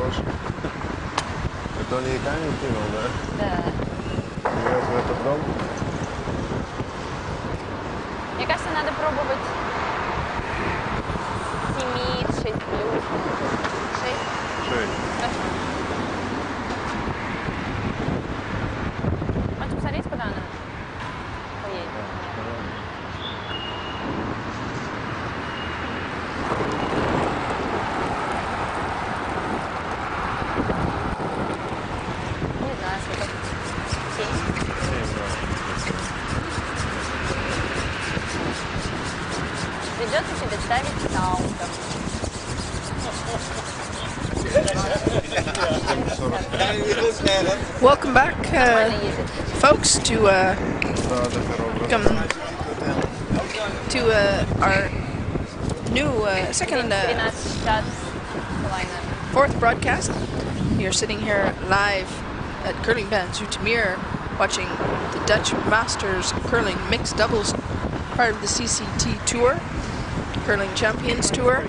хорош. Это он ей камень кинул, да? Да. Вез в этот дом? Мне кажется, надо пробовать 7, 6 плюс. 6. 6. Хорошо. Можете посмотреть, куда она поедет? Не знаю, сколько. 7. 7, да. Придется тебе ставить таунтом. Welcome back, folks, to our new second, fourth broadcast. We are sitting here live at Curling Band Zoetermeer, watching the Dutch Masters Curling Mixed Doubles, part of the CCT Tour, Curling Champions Tour,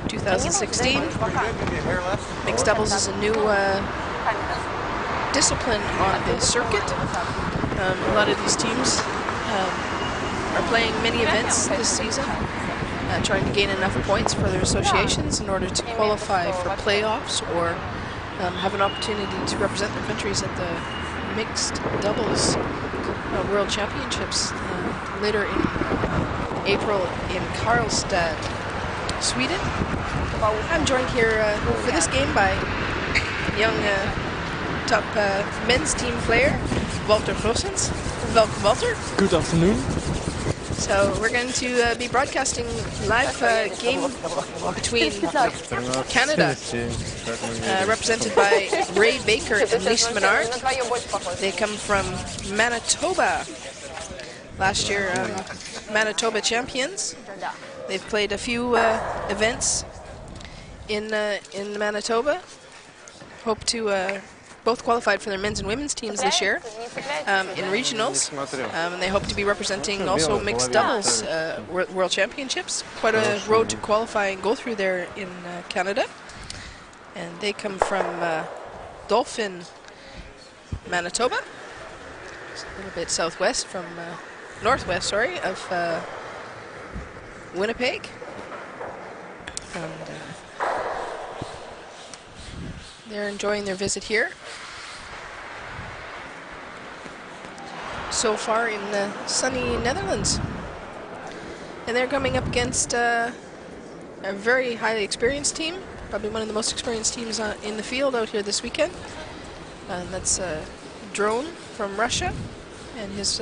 2016. Mixed doubles is a new discipline on the circuit. A lot of these teams are playing many events this season, trying to gain enough points for their associations in order to qualify for playoffs or have an opportunity to represent their countries at the mixed doubles World Championships later in April in Karlstad, Sweden. I'm joined here for this game by young top men's team player, Walter Goossens. Welcome, Walter. Good afternoon. So we're going to be broadcasting live game between Canada, represented by Ray Baker and Lise Menard. They come from Manitoba. Last year, Manitoba champions. They've played a few events in Manitoba. Hope to both qualified for their men's and women's teams this year in regionals. And they hope to be representing also mixed doubles world championships. Quite a road to qualify and go through there in Canada. And they come from Dauphin, Manitoba. Just a little bit southwest from northwest, sorry, of Winnipeg. And they're enjoying their visit here. So far in the sunny Netherlands. And they're coming up against a very highly experienced team, probably one of the most experienced teams in the field out here this weekend. And that's Dron from Russia and his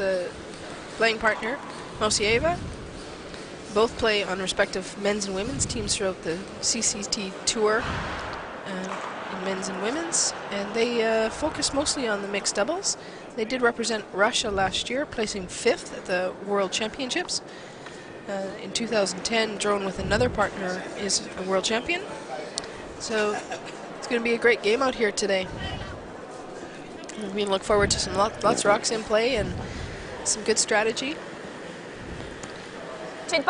playing partner, Moiseeva. Both play on respective men's and women's teams throughout the CCT Tour in men's and women's, and they focus mostly on the mixed doubles. They did represent Russia last year, placing 5th at the World Championships. In 2010, Dron with another partner is a world champion. So it's going to be a great game out here today. We look forward to some lots of rocks in play and some good strategy. And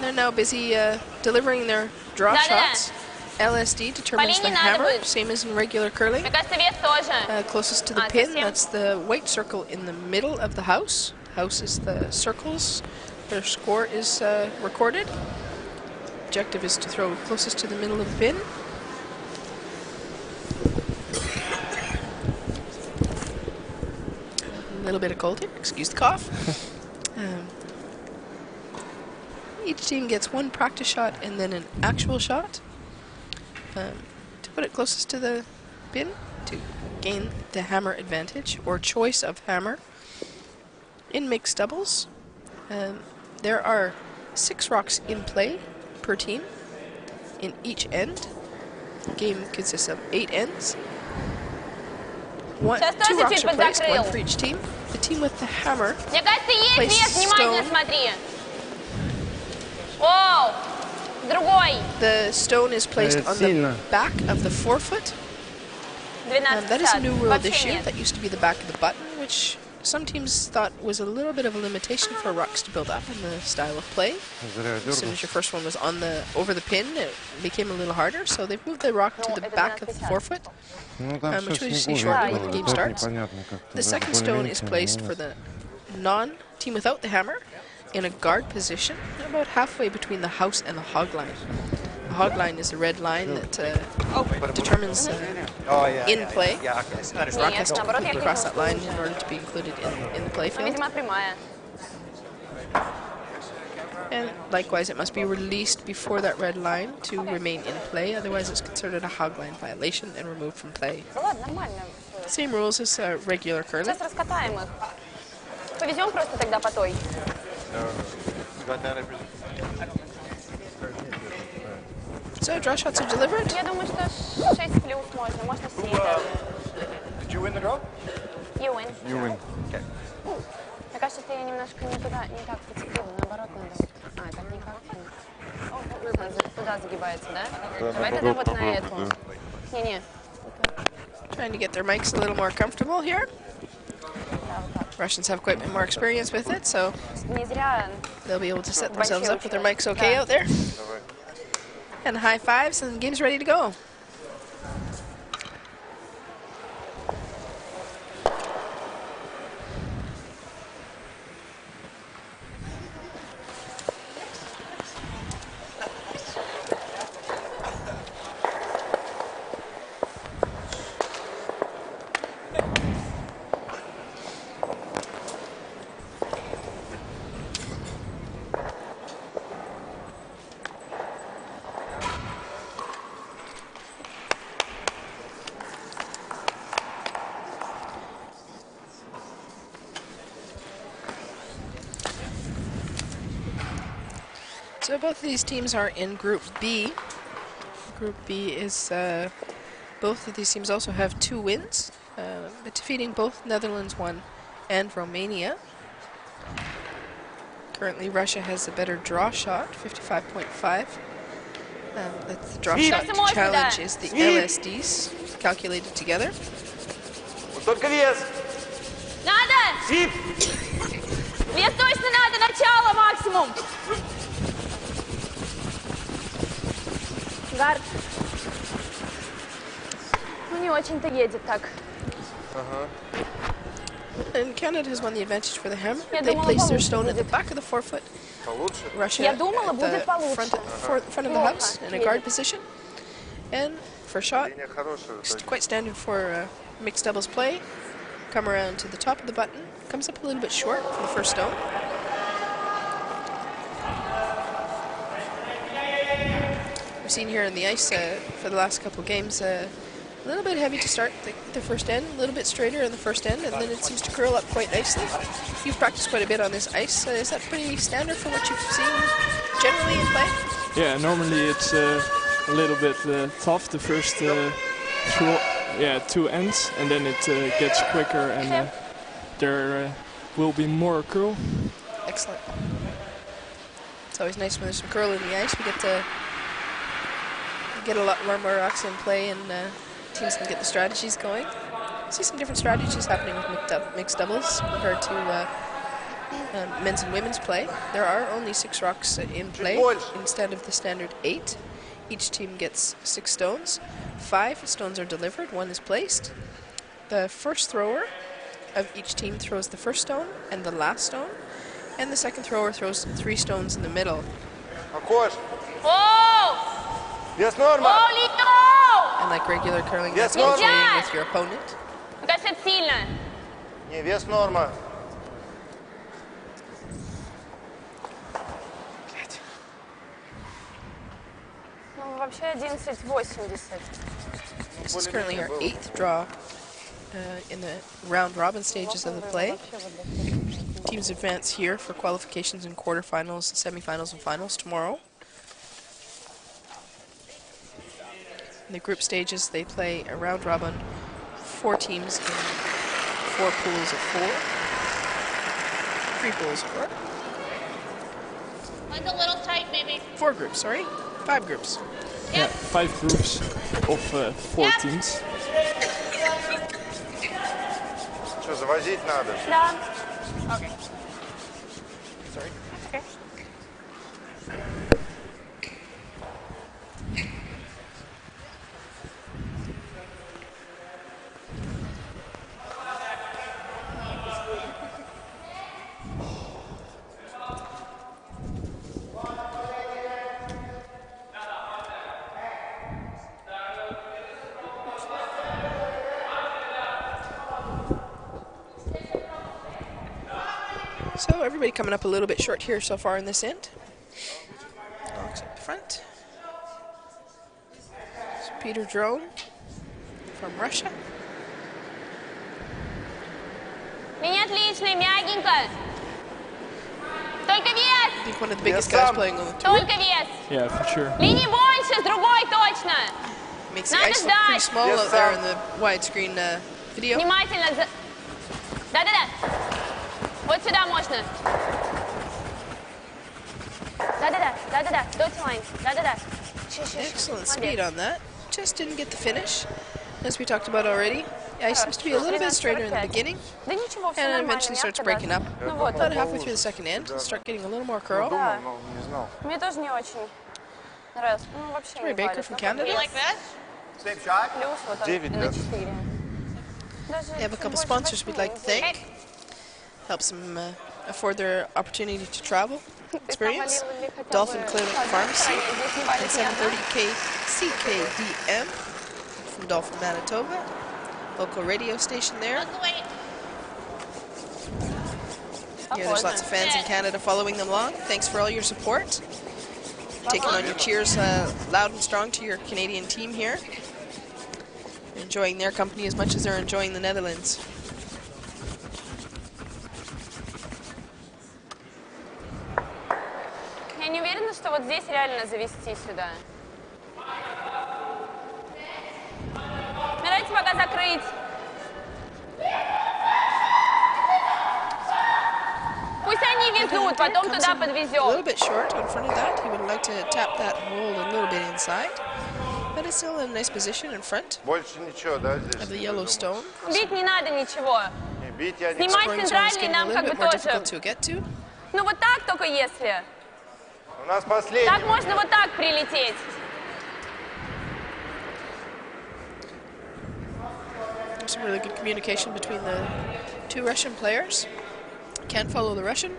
they're now busy delivering their draw shots. LSD determines the hammer, same as in regular curling. Closest to the pin, that's the white circle in the middle of the house. House is the circles. Their score is recorded. Objective is to throw closest to the middle of the pin. A little bit of cold here, excuse the cough. Each team gets one practice shot and then an actual shot to put it closest to the pin to gain the hammer advantage or choice of hammer. In mixed doubles, there are 6 rocks in play per team in each end. The game consists of 8 ends. 2 rocks are placed, 1 for each team. The team with the hammer places stone. The stone is placed on the back of the forefoot. That is a new rule this year. That used to be the back of the button, which some teams thought was a little bit of a limitation for rucks to build up in the style of play. Зря As soon as your first one was on the over the pin, it became a little harder. So they've moved the rock to the back of the forefoot. Ну там which все we see снегу shortly when the было, game тоже starts. непонятно как-то. The second stone is placed for the non-team without the hammer in a guard position, about halfway between the house and the hog line. The hog line is a red line that determines in play. Rock has to completely cross that line in order to be included in the play Ну, field. видимо, прямая. And likewise, it must be released before that red line to remain in play, otherwise it's considered a hog line violation and removed from play. Да ладно, нормально. Same rules as regular curling. Сейчас раскатаем их. Повезем просто тогда по той. So, draw shots are delivered. Я думаю, что 6 плюс можно, можно 7 даже. Did you win the draw? You win. You win. Okay. Мне кажется, ты ее немножко не туда, не так подцепила, наоборот надо. А, так никак. Она туда загибается, да? Давай тогда вот на эту. Не-не. Trying to get their mics a little more comfortable here. Да, вот так. Russians have quite a bit more experience with it, so Не зря. they'll be able to set themselves up with their mics okay out there. And high fives, and the game's ready to go. So both of these teams are in Group B. Group B is, both of these teams also have 2 wins, defeating both Netherlands 1 and Romania. Currently Russia has a better draw shot, 55.5. The draw shot challenge is the LSDs, calculated together. Вот только вес. Надо! Свип. Вес точно надо, начало максимум! Гард. Ну не очень-то едет так. And Canada has won the advantage for the hammer. Я They думала, place their получше stone at the будет. back of the forefoot. Получше? Russia Я думала, at будет the получше. front of the house in a guard position. And for shot, Линия хорошая. it's quite standard for mixed doubles play. Come around to the top of the button. Comes up a little bit short for the first stone. We've seen here in the ice for the last couple of games a little bit heavy to start the first end, a little bit straighter in the first end, and then it seems to curl up quite nicely. You've practiced quite a bit on this ice. Is that pretty standard for what you've seen generally in play? Yeah, normally it's a little bit tough the first 2 ends, and then it gets quicker and there will be more curl. Excellent. It's always nice when there's some curl in the ice. We get a lot more rocks in play, and teams can get the strategies going. See some different strategies happening with mixed doubles compared to men's and women's play. There are only 6 rocks in play instead of the standard 8. Each team gets 6 stones. 5 stones are delivered, 1 is placed. The first thrower of each team throws the first stone and the last stone, and the second thrower throws 3 stones in the middle. Акош. Оу! Вес норма. Оу! And like regular curling, Yes, that's what you're Nora. doing with your opponent. Мне кажется, это сильно. Не, вес норма. Ну, вообще 11.80. This is currently our 8th draw in the round robin stages of the play. Teams advance here for qualifications in quarterfinals, semifinals, and finals tomorrow. In the group stages, they play a round robin, 4 teams in 4 pools of 4. 3 pools of 4. It's a little tight, maybe. 4 groups, sorry. 5 groups. Yeah, 5 groups of 4 teams. Что, завозить надо? Да. Окей. Sorry. Окей. So everybody coming up a little bit short here so far in this end. Looks up front. It's Menard-Baker from Russia. Линия отличная, мягенько. Только I вес! think one of the biggest Yes, guys Sam. playing on the tour. Только вес! Yeah, for sure. Lini больше, с другой точно! Makes the Надо ice look pretty ждать. small Yes, out there Sam. in the widescreen video. Внимательно. Да-да-да. Вот сюда можно. Да-да-да, да-да-да. Dotty line. Да-да-да. Excellent speed on that. Just didn't get the finish, as we talked about already. Ice seems to be a little bit straighter in the beginning, Да ничего, все and it нормально. eventually starts мягко breaking даже. up. Ну вот, About halfway through the second end, it'll start getting a little more curl. Думал, но не знал. мне тоже не очень нравится. Ну, вообще не Moiseeva-Dron валит. from Ну, Canada. плюс вот он, 9, и да? на 4. Даже We have a чуть couple больше sponsors we'd 8. like to thank. Helps them afford their opportunity to travel experience. Dolphin Clinic Pharmacy and 730K CKDM from Dolphin, Manitoba. Local radio station there. Yeah, there's lots of fans in Canada following them along. Thanks for all your support. Taking on your cheers loud and strong to your Canadian team here. Enjoying their company as much as they're enjoying the Netherlands. Я не уверена, что вот здесь реально завести сюда. Давайте пока закрыть. Пусть они везут, потом туда A little подвезем. bit short in front of that. He would like to tap that hole a little bit inside. But it's still in a nice position in front Больше ничего, да, здесь? of the yellow stone. Бить не надо ничего. Не бить я не Снимать Scoring zone is центральный getting a нам little как bit бы more тоже. difficult to get to. Ну вот так только если. У нас последний. Так можно вот так прилететь. Some really good communication between the two Russian players. Can't follow the Russian.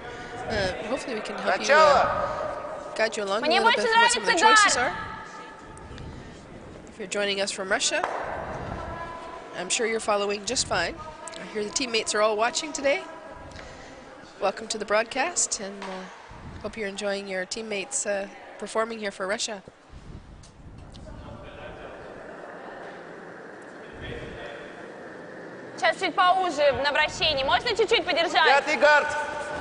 Hopefully we can help you Начало! guide you along a Мне little больше bit what some of the нравится choices гард. are. If you're joining us from Russia, I'm sure you're following just fine. I hear the teammates are all watching today. Welcome to the broadcast, and hope you're enjoying your teammates performing here for Russia. Сейчас чуть поуже на вращении. Можно чуть-чуть подержать? Пятый гард!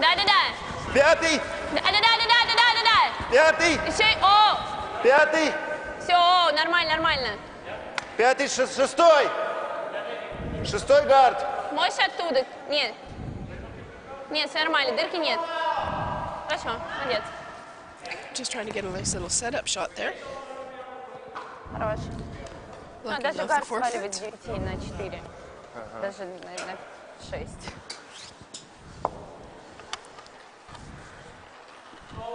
Да-да-да. Пятый! Да-да-да-да-да-да-да. Пятый! Еще... О! Пятый! Все, о, нормально, нормально. Пятый, шестой! Шестой гард! Можешь оттуда? Нет. Нет, все нормально, дырки нет. Хорошо, молодец. Just trying to get a nice little setup shot there. Хорош. Ну, Lucky даже enough гард for сваливает forfeit. 9 на 4. Даже, наверное, 6.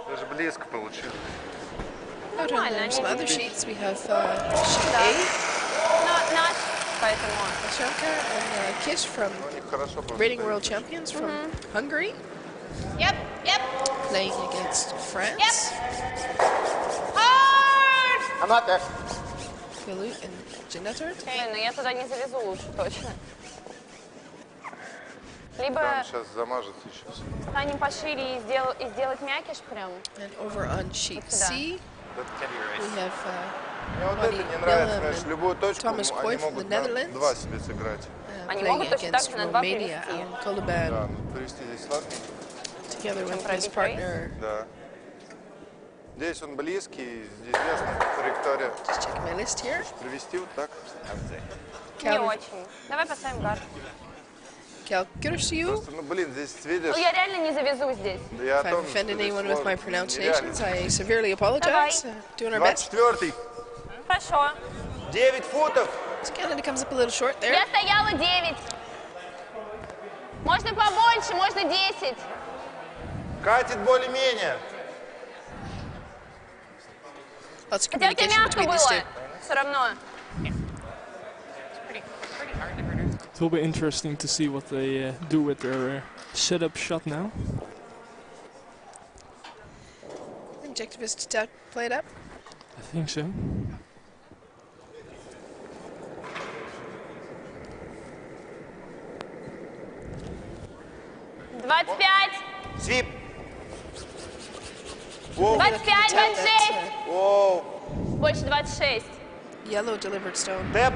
Даже близко получилось. Out on Нормально, some они- other sheets, we have sheet A, Но наш, поэтому... Shanka and Kish from У них хорошо reigning world champions from Hungary, Yep, yep. playing against France. Hard! I'm not there. Galut and Janetard. Блин, ну я туда не завезу лучше, точно. Либо Он сейчас замажется сейчас. станем пошире и сделать мякиш прям. And over on sheet C, we have Мне вот Money это не нравится, Dillon знаешь, and любую точку Thomas они Coy from могут the на Netherlands. два себе сыграть. Они playing могут точно так against же на два Romania, привести. Alan Koloban, Да, ну привести здесь сложнее. together with his пробить partner. Да. Здесь он близкий, здесь ясно, траектория. Just checking my list here. Привести вот так. Не Cal очень. Давай поставим гард. Kirsiu. Просто, ну блин, здесь видишь. Ну я реально не завезу здесь. Да я о If I've том, offended что здесь anyone with my сложно, pronunciations, нереально. I severely apologize. Doing our best. 24-й. Хорошо. 9 футов. So Canada comes up a little short there. Я стояла 9. Можно побольше, можно 10. Катит более-менее. Lots of Хотя это communication мягко between these two. было. Все равно. It will be interesting to see what they do with their setup shot now. The objective is to play it up. I think so. Свип. Воу. 25, 26. Воу. Больше 26. Yellow delivered stone Тэп.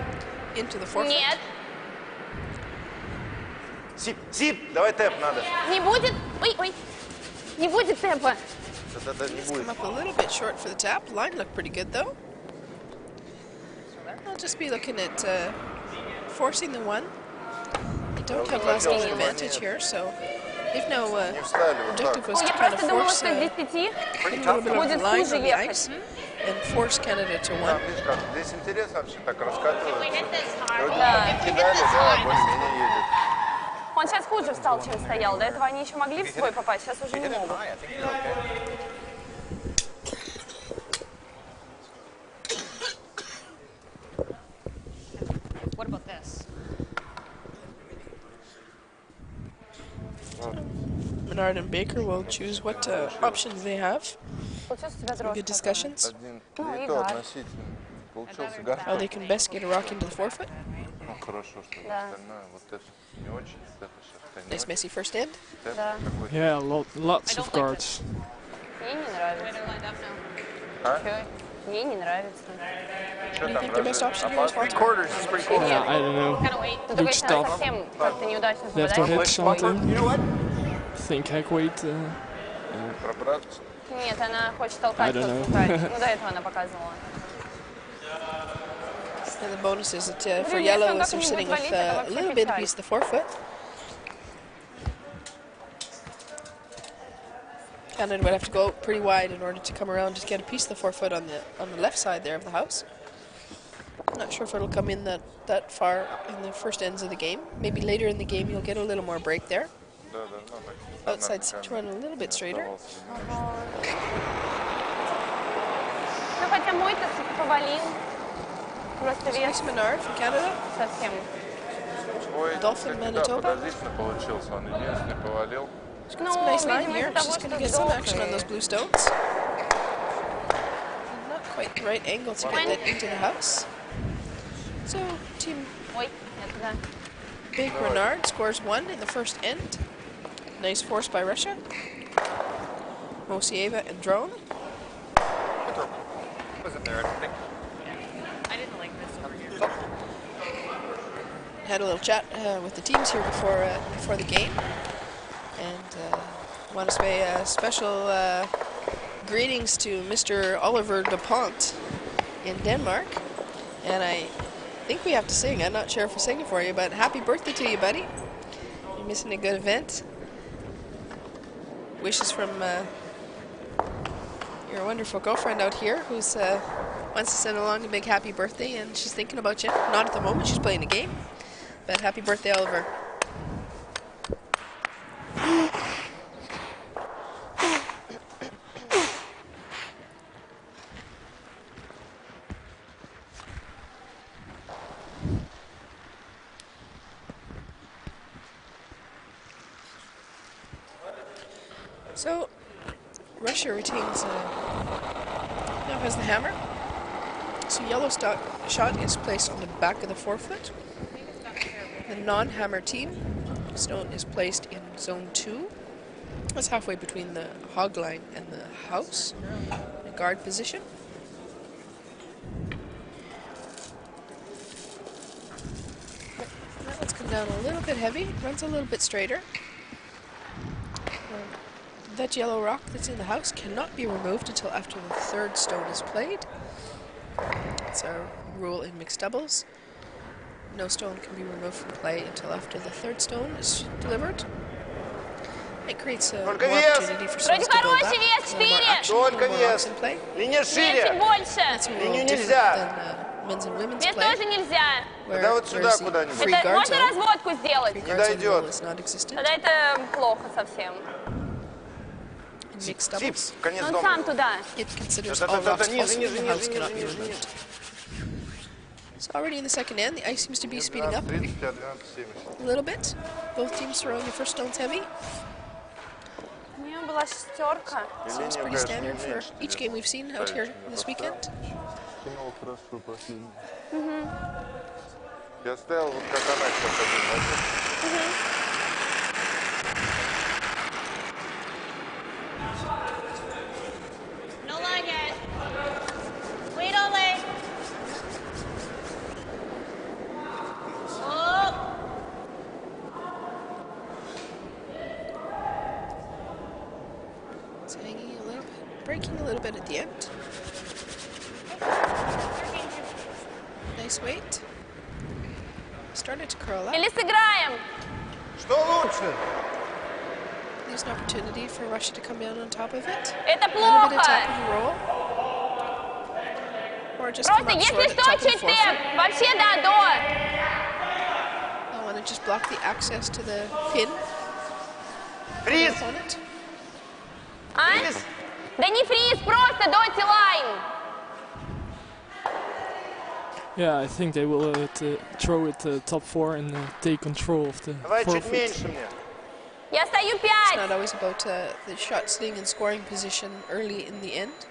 into the forefront. Нет. Сип. Сип. Давай тэп надо. Не будет. Ой. Не будет темпа. Да, не будет. Come up a little bit short for the tap. Line looked pretty good though. I'll just be looking at forcing the one. They don't have last game advantage here, so they've no objective was Ой, to я kind of просто думала, force что с 10 a little bit of будет the line хуже on the ехать. ice and force Canada to one. Видишь как, здесь интересно вообще так раскатывается. Вроде Да. кидали, да, более-менее едет. Он сейчас хуже встал, чем стоял. До этого они еще могли в свой попасть, сейчас уже не могут. What about this? Menard-Baker will choose what options they have. Получилось у тебя дрожь. Good discussions. Один, Ну, и и то гад. относительно. Получился How гад. they can best get a rock into the forefoot. Ну, хорошо, что Да. остальное. Вот это не очень, это сейчас Nice messy first end. Да. Yeah, lots of cards. Ей не нравится. А? Чё? Ей не нравится. What do you think their best option here is, Walter? Quarters is pretty cool. Yeah, I don't know. Ты Good только если она stuff. совсем как-то неудачно They have to попадает. hit something. You know what? Think hack weight. Пробраться. Нет, она хочет толкать I don't просто know. неправильно. Ну, до этого она показывала. And the bonus is that for Блин, yellow если он is they're как-нибудь sitting with валит, это a вообще little bit печаль. piece of the forefoot. Canada would have to go pretty wide in order to come around to get a piece of the forefoot on the left side there of the house. I'm not sure if it'll come in that far in the first ends of the game. Maybe later in the game you'll get a little more break there. Да, да, ну так. Outside seems to run a little bit straighter. Ну, хотя мой-то повалил. Просто вес Nice Menard from Canada. совсем. Ой, Dolphin кстати, Manitoba. да, подозрительно получился. Он единственный повалил. She's got some nice line видимо, here. из-за She's того, going to что get some action on долгий. those blue stones. Not quite the right angle to get that into the house. So, team Ой, нет, да. Big Renard scores one in the first end. Nice force by Russia. Moiseeva-Dron. Was it there? I think. I didn't like this over here. Had a little chat with the teams here before the game, and want to say special greetings to Mr. Oliver DuPont in Denmark. And I think we have to sing. I'm not sure if we're singing for you, but happy birthday to you, buddy. You're missing a good event. Wishes from your wonderful girlfriend out here who's wants to send along a big happy birthday, and she's thinking about you. Not at the moment, she's playing a game. But happy birthday, Oliver. So, Russia retains, now has the hammer. So yellow shot is placed on the back of the forefoot. The non-hammer team stone is placed in zone 2. That's halfway between the hog line and the house, in a guard position. That one's come down a little bit heavy, runs a little bit straighter. That yellow rock that's in the house cannot be removed until after the third stone is played. It's a rule in mixed doubles. No stone can be removed from play until after the third stone is delivered. It creates a more opportunity for stones to build up, a little more action, a little more rocks in play. Линия Нет, чуть шире. больше. That's a little Линию different нельзя. than men's and women's Тебе play, тоже нельзя. where Да вот сюда there's the куда-нибудь. free Это guard можно zone. разводку сделать? Free guard zone дойдет. rule is not existent. Тогда это плохо совсем. In mixed Сип, doubles, конец Он дома. сам туда. it considers Да, all да, да, rocks ниже, also ниже, in the house ниже, cannot be ниже, removed. So already in the second end, the ice seems to be speeding up 12:30, а 12:70. a little bit. Both teams throwing the first stones heavy. У нее была шестерка. Seems Линию, pretty конечно, standard for меньше each тебе game we've seen out here this weekend. Кинул хорошо последний. Я стоял, вот как она сейчас один. No line yet. Wait, Ole. Oh. It's hanging a little bit, breaking a little bit at the end. Nice weight. Started to curl up. Или сыграем? Что лучше? There's an opportunity for Russia to come down on top of it. Это A little bit of top плохо. of the roll. Or just come Просто up если short что, at top of the чистым. forefront. Вообще да, до. I want to just block the access to the pin Фриз! opponent. А? Да не фриз, просто доти лайн. Yeah, I think they will throw it top 4 and take control of the Давай чуть forfeit. меньше мне. Я стою It's 5. not always about the shot sitting and scoring position early in the end.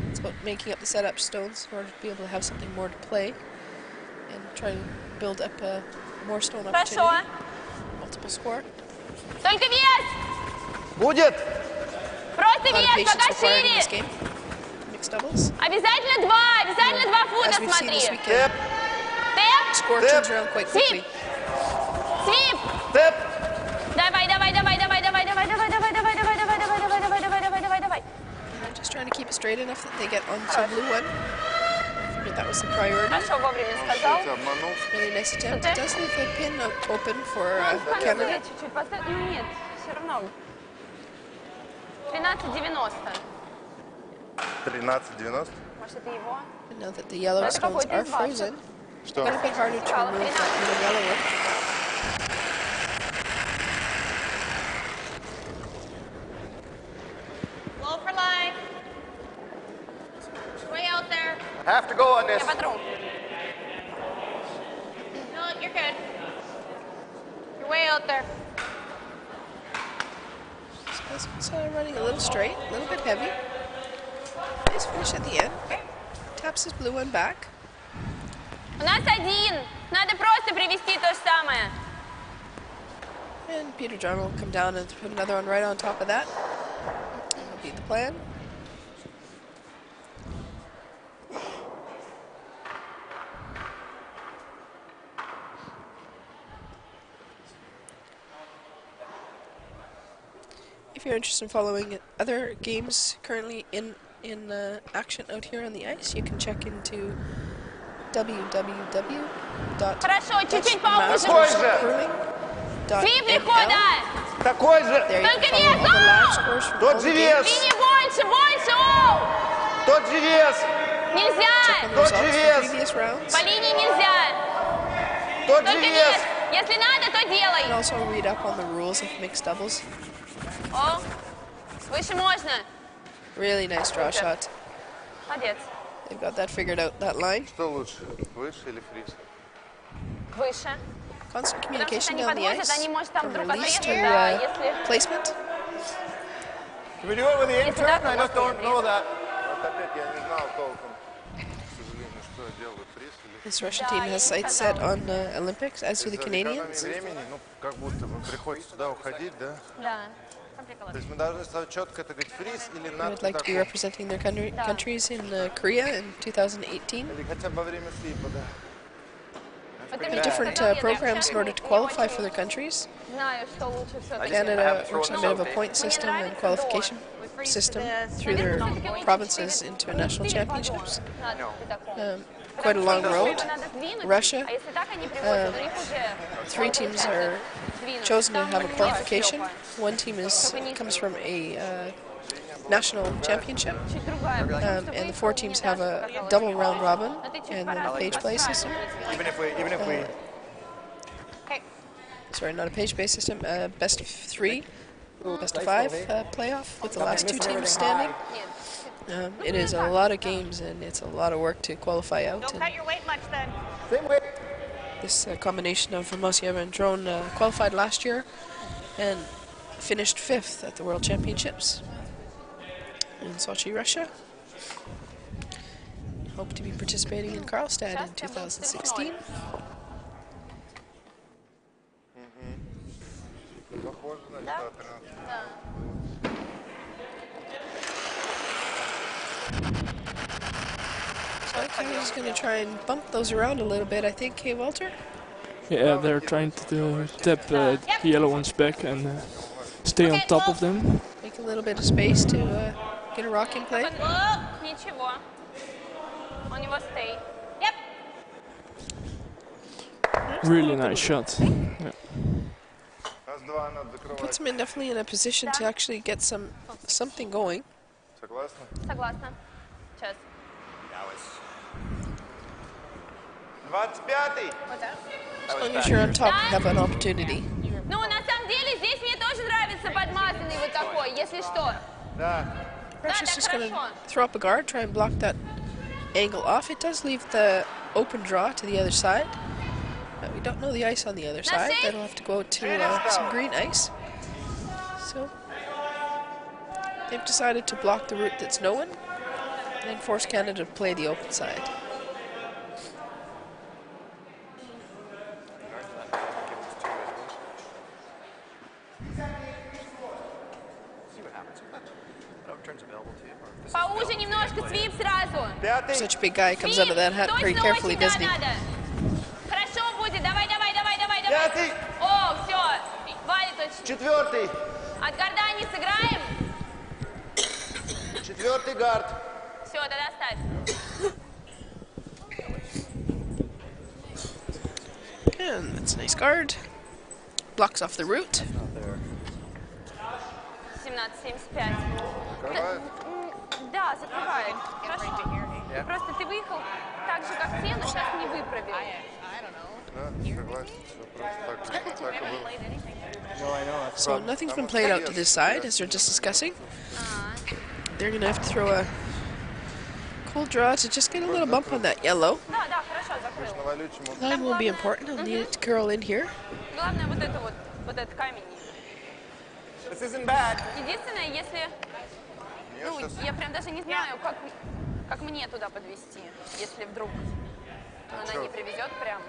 It's about making up the setup stones in order to be able to have something more to play and try to build up more stone Хорошо. opportunity, multiple score. Только вес. Будет! Просто A lot of вес, patience пока required in шире. this game. Mixed doubles. Обязательно 2 фута, As we've seen смотри. this weekend, Тэп! Тэп, score Step. turns around quite quickly. свип. Тэп! Давай, давай, давай, давай, давай, давай, давай, давай, давай, давай, давай, давай, давай, давай, давай, давай, давай, давай. And just trying to keep it straight enough that they get onto the blue one. But that was the priority. Хорошо, вовремя Я сказал. тебя обманул. Really nice attempt. It does leave the pin open for Ну, Canada. поставь чуть-чуть, поставь. Ну нет, все равно. 13.90. 13:90. Может, это его? And now that the yellow That's stones какой-то are из ваших. frozen, Что? quite a bit harder to Стало remove 13. that the yellow one. Low for line. Way out there. Have to go on this. Я потру. No, you're good. You're way out there. So this one's running a little straight, a little bit heavy. Nice finish at the end. Taps his blue one back. У нас один. Надо просто привести то же самое. And Menard-Baker will come down and put another one right on top of that. That'll be the plan. If you're interested in following other games currently in action out here on the ice, you can check into Хорошо, чуть-чуть поуже. www.masterscurling.nl. Свип легко, да. Такой же! There you Только can follow all the live scores from all Тот the же games. вес! Вини больше, больше, оу. Тот же вес! And Нельзя. the Тот results же from вес. previous rounds. По линии нельзя. Тот же Только вес! вес. Если надо, то And делай. also read up on the rules of mixed doubles. О, выше можно. Really nice draw shot. Молодец. They've got that figured out, that line. Что лучше, выше или фриз? Выше. Constant Потому что communication они down the подвозят, ice они, может, там from вдруг release отрезать, to да, если... placement. We do it with the Если так, то можно отрезать. that. Вот опять я не знал толком, к сожалению, что я делаю, фриз или... This Russian team has sights set on Olympics, as do the Из-за Canadians. экономии времени, ну, как будто бы приходится туда уходить, да? Да. То есть мы должны четко это говорить, фриз или They над would like to be таком. representing their countries in Korea in 2018. Или хотя бы во время слипа, да. Вот There are именно different хотел я programs in order to не qualify очень for their countries. Знаю, что лучше все-таки. Canada works on a bit of a point system and qualification system through their provinces into national championships. Quite a long road. Russia, А если так они привозят, у них уже 3 teams are сдвинут. chosen to Там have a немножко qualification. Степа. One team comes from a national championship. And the 4 teams have a double round robin and then a page play system. Even if we Sorry, not a page-based system. Best of 3, best of 5 playoff with the last 2 teams standing. It is a lot of games and it's a lot of work to qualify out. Don't cut your weight much then. This combination of Moiseeva-Dron qualified last year and finished 5th at the World Championships in Sochi, Russia. Hope to be participating in Karlstad in 2016. похоже на что-то. So I think he's going to try and bump those around a little bit, I think, hey, Walter? Yeah, they're trying to tap the yellow ones back and stay on top of them. Make a little bit of space to get a rock in play. Ничего. У него stay. Yep. Really nice shot. Yeah. Раз-два надо закрывать. Puts him in definitely in a position to actually get something going. Согласна? Согласна. Сейчас. 25-й! As long as you're on top, you have an opportunity. Ну, на самом деле, здесь мне тоже нравится подмазанный вот такой, если что. Да. Russia's just going to throw up a guard, try and block that angle off. It does leave the open draw to the other side. But we don't know the ice on the other side. That'll have to go to some green ice. So they've decided to block the route that's known and force Canada to play the open side. Поуже немножко, свип сразу. Пятый! Such a big guy comes out of that hat pretty Точно carefully, очень doesn't he? надо. Хорошо будет, давай. Пятый! О, все, валит очень. Четвертый! От гарда не сыграем? Четвертый гард! Все, тогда ставь. And that's a nice guard. Blocks off the route. 17-75. Закрывает. Да, закрывает. Хорошо. Просто ты выехал так же, как те, но сейчас не выправил. Да, согласен. Все просто так и было. So nothing's been played out to this side as they're just discussing. They're going to have to throw a cold draw to just get a little bump on that yellow. Да, хорошо, закрыл. Навалить ему. That will be important. I'll need it to curl in here. Главное вот этот камень. This isn't bad. Единственное, если... Ну, я прям даже не знаю, как мне туда подвести, если вдруг она не привезет прям.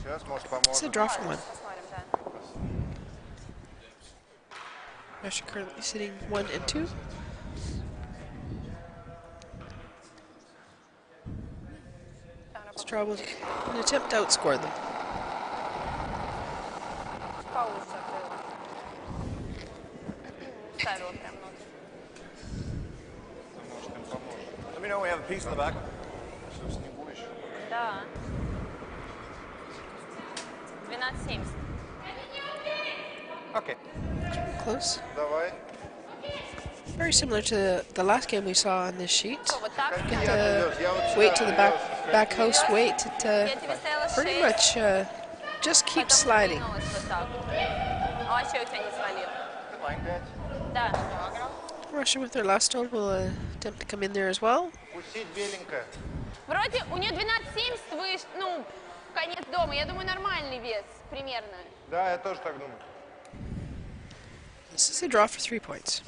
Сейчас, может, It's a поможет. draw for one. Посмотрим, да. Russia currently sitting 1 and 2. Straw will an attempt to outscore them. Паузу закрыла. Ставила прям ноги. Может, им поможет. Let me know we have a piece in the back. Все в снегу еще. Да. 12-70. Okay. Close. Давай. Very similar to the last game we saw on this sheet. Вот так. Get the weight to the back house weight. It Я тебе ставила pretty 6. much just keeps sliding. Вот так. А вообще у тебя не свалил. Да. Russia with their last stone will attempt to come in there as well. Пустить беленькое. Вроде у нее 12-70 выше, ну, конец дома. Я думаю, нормальный вес примерно. Да, я тоже так думаю. This is a draw for 3 points.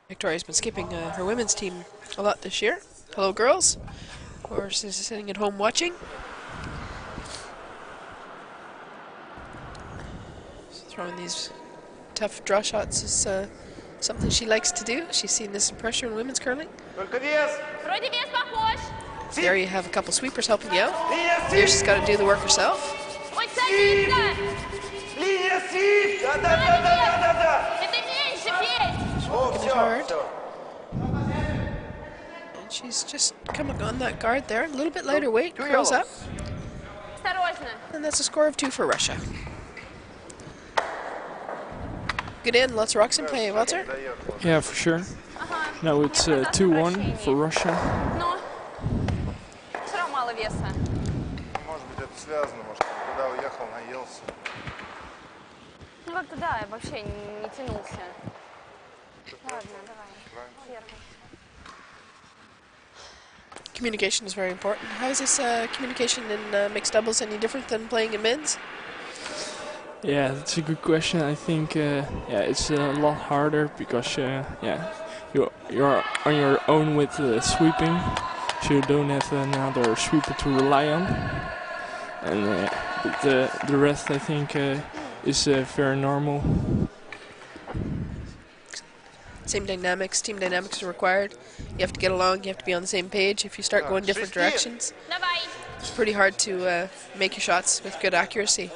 Victoria's been skipping her women's team a lot this year. Hello, girls. Of course, is sitting at home watching. So throwing these tough draw shots is something she likes to do. She's seen this in pressure in women's curling. Только вес! Вроде вес похож. There you have a couple sweepers helping you out. Here she's got to do the work herself. Ой, садится. Линия свип! Да! Это меньше, Петь. О, Looking все, hard. все. And she's just coming on that guard there. A little bit lighter weight, curls up. Осторожно. And that's a score of 2 for Russia. Good in, lots of rocks in play, Walter. Yeah, for sure. Now it's 2-1 for Russia. Но все равно мало веса. Может быть, это связано, может, когда уехал, наелся. Ну как-то да, я вообще не тянулся. Ладно, давай. Первый. Communication is very important. How is this communication in mixed doubles any different than playing in men's? Yeah, that's a good question. I think yeah, it's a lot harder because yeah, you're on your own with sweeping, so you don't have another sweeper to rely on. And the rest, I think, is very normal. Same dynamics, team dynamics are required. You have to get along, you have to be on the same page. If you start going different directions, Давай. it's pretty hard to make your shots with good accuracy.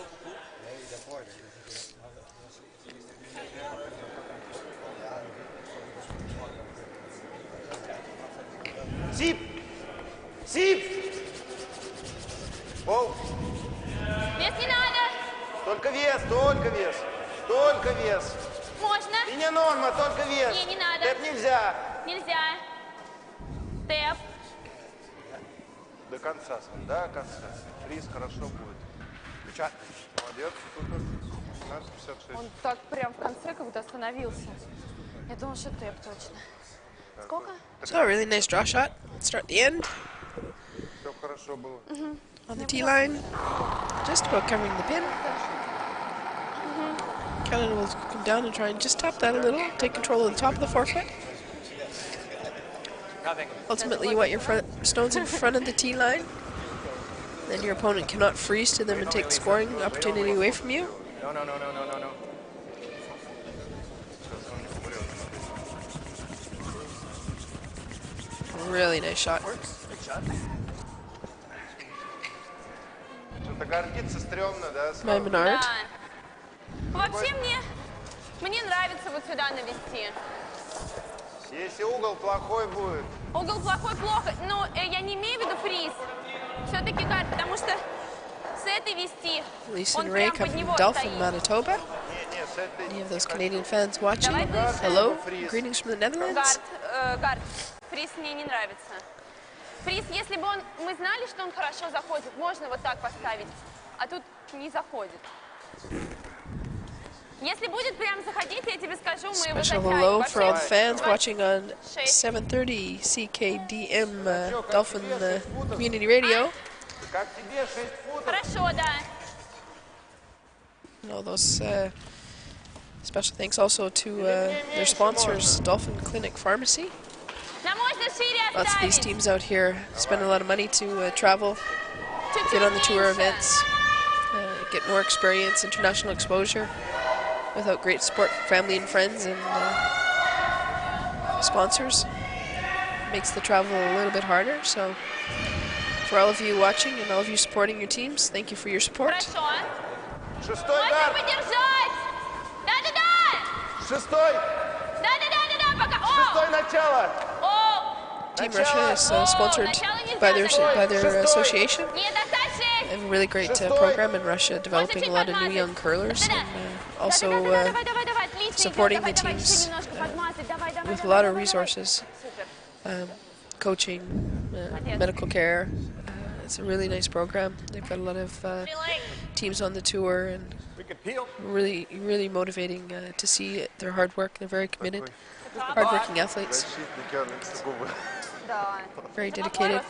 Сип! Сип! Оу! Вес не надо. Только вес, только вес. Только вес. Можно. И не норма, только вес. Не надо. Это нельзя. Нельзя. Тэп. До конца, Сань, до конца. Приз хорошо будет. Ключа. Молодец, супер. 15,56. Он так прям в конце как будто остановился. Я думала, что тэп точно. Сколько? So a really nice draw shot. Start the end Все хорошо было. on the tee line. Just about covering the pin. Canada will come down and try and just tap that a little. Take control of the top of the forefoot. Ultimately, you want your stones in front of the tee line. Then your opponent cannot freeze to them and take the scoring opportunity away from you. No. Really nice shot. Что-то гордиться стрёмно, да? By Menard. Да. Вообще мне нравится вот сюда навести. Если угол плохой будет. Угол плохой, плохо. Но я не имею в виду приз. Все-таки как, потому что с этой вести Lisa он and Ray прям come под from него Dolphin, стоит. Manitoba. Не, с этой... Any of those Canadian fans watching? Давай дальше. Hello, greetings from the Netherlands. Гард, приз мне не нравится. Приз, если бы мы знали, что он хорошо заходит, можно вот так поставить, а тут не заходит. Если будет прям заходить, я тебе скажу, мы его Special затянем. hello for all the Вообще, fans 26. watching on 730 CKDM Dolphin Community Radio. Как тебе 6 футов? Хорошо, да. And all those special thanks also to their sponsors, Dolphin Clinic Pharmacy. Да можно шире Lots of these оставить. teams out here spend a lot of money to travel, Чуть-чуть get on the tour меньше. events, get more experience, international exposure, without great support from family and friends and sponsors. Makes the travel a little bit harder. So for all of you watching and all of you supporting your teams, thank you for your support. Хорошо. Шестой Можно гард! подержать. Да-да-да. Шестой! Да-да-да-да-да, пока. Шестой начало! О! Team Russia is sponsored by their association. Нет, оставь They 6. have a really great program in Russia, developing a lot of new young curlers, and also supporting the teams with a lot of resources, coaching, medical care. It's a really nice program. They've got a lot of teams on the tour, and really motivating to see their hard work. They're very committed, hardworking athletes, very dedicated.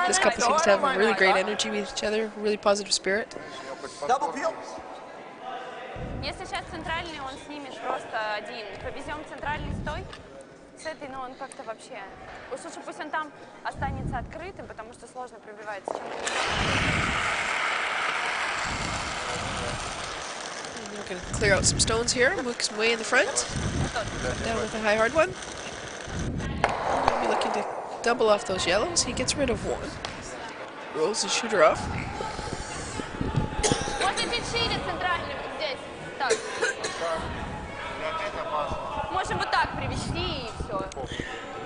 This couple seems to have a really great energy with each other, really positive spirit. Если сейчас центральный, он снимет просто один. Повезем центральный стой. С этой, ну он как-то вообще... Уж лучше пусть он там останется открытым, потому что сложно пробивается. We're going to clear out some stones here. Mook's way in the front. Down with a high hard one. We'll be looking to double off those yellows. He gets rid of one. Rolls the shooter off. Можно чуть шире центральный вот здесь. Так. Можем вот так привести и все.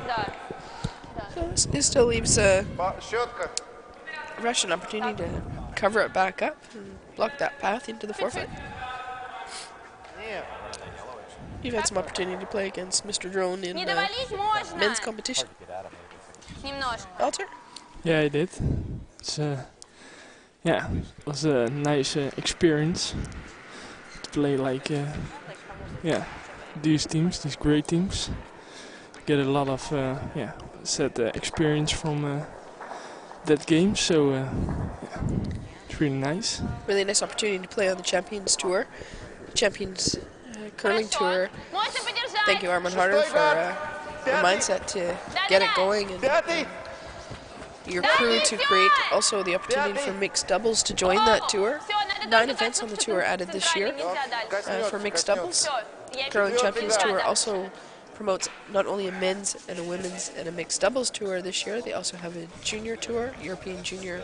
Да. So this still leaves a Щетка. Russian opportunity to cover it back up and block that path into the forfeit. You've had some opportunity to play against Mr. Drone in Не довалить можно. men's competition. Немножко. Walter? Yeah, I did. It's yeah, it was a nice experience to play like yeah, these teams, these great teams. Get a lot of yeah, experience from that game. So yeah, it's really nice. Really nice opportunity to play on the Champions Tour. Champions Curling Tour. Можно подержать. Thank you, Armin Harder, for the mindset to get it going and your crew to create also the opportunity for mixed doubles to join that tour. 9 events on the tour added this year for mixed doubles. Curling Champions Tour also promotes not only a men's and a women's and a mixed doubles tour this year, they also have a junior tour, European Junior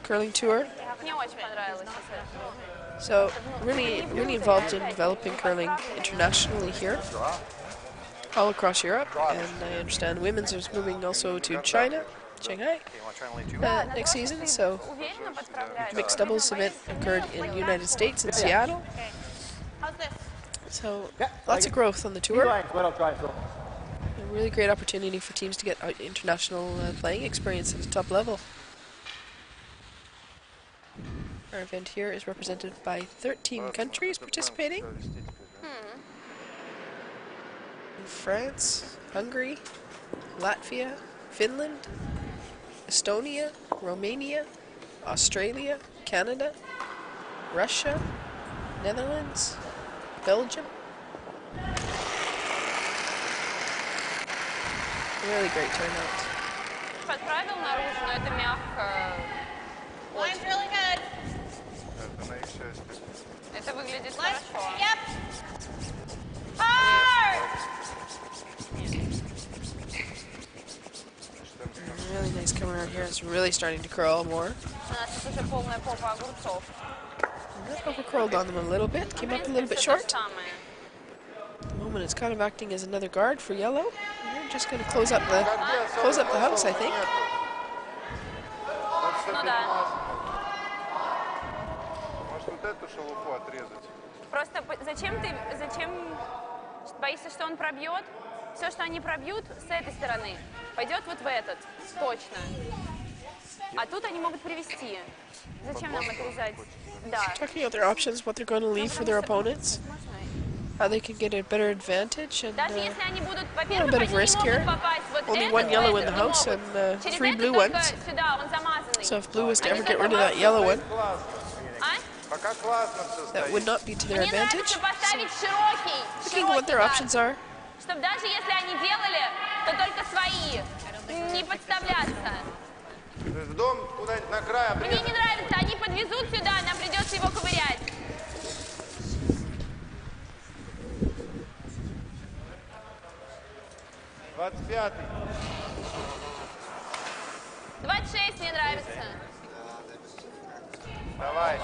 Curling Tour. Мне очень понравилось. So really involved in developing curling internationally here, all across Europe, and I understand women's is moving also to China, Shanghai, next season. So mixed doubles event occurred in the United States in Seattle. So lots of growth on the tour. A really great opportunity for teams to get international playing experience at the top level. Our event here is represented by 13 countries participating. France, Hungary, Latvia, Finland, Estonia, Romania, Australia, Canada, Russia, Netherlands, Belgium. Really great turnout. Подправил наружу, но это мягко. Очень. Это выглядит хорошо. Really nice coming around here. It's really starting to curl more. У нас тут уже полная попа огурцов. Over curled on them a little bit. Came up a little bit short. At the moment, it's kind of acting as another guard for yellow. We're just going to close up the house, I think. Ну да. Может, вот эту шелуху отрезать? Просто зачем боишься, что он пробьет? Все, что они пробьют с этой стороны, пойдет вот в этот, точно. А тут они могут привести. Зачем нам отрезать? Да. Talking about their options, what they're going to leave for their opponents, how they can get a better advantage, and Даже если они будут, a во-первых, bit они of не risk могут here. попасть вот Only этот, one yellow in the не house могут. and Через 3 этот blue только ones. сюда, он замазанный. So if blue was to ever get rid of that yellow one, А? Пока классно все that would стоит. not be to their Мне advantage. нравится поставить широкий Looking at what their options are. чтобы даже если они делали, то только свои, не подставляться. То есть в дом куда-нибудь на край Мне обрезать. не нравится, они подвезут сюда, нам придется его ковырять. Двадцать пятый. 26 мне нравится. Давай.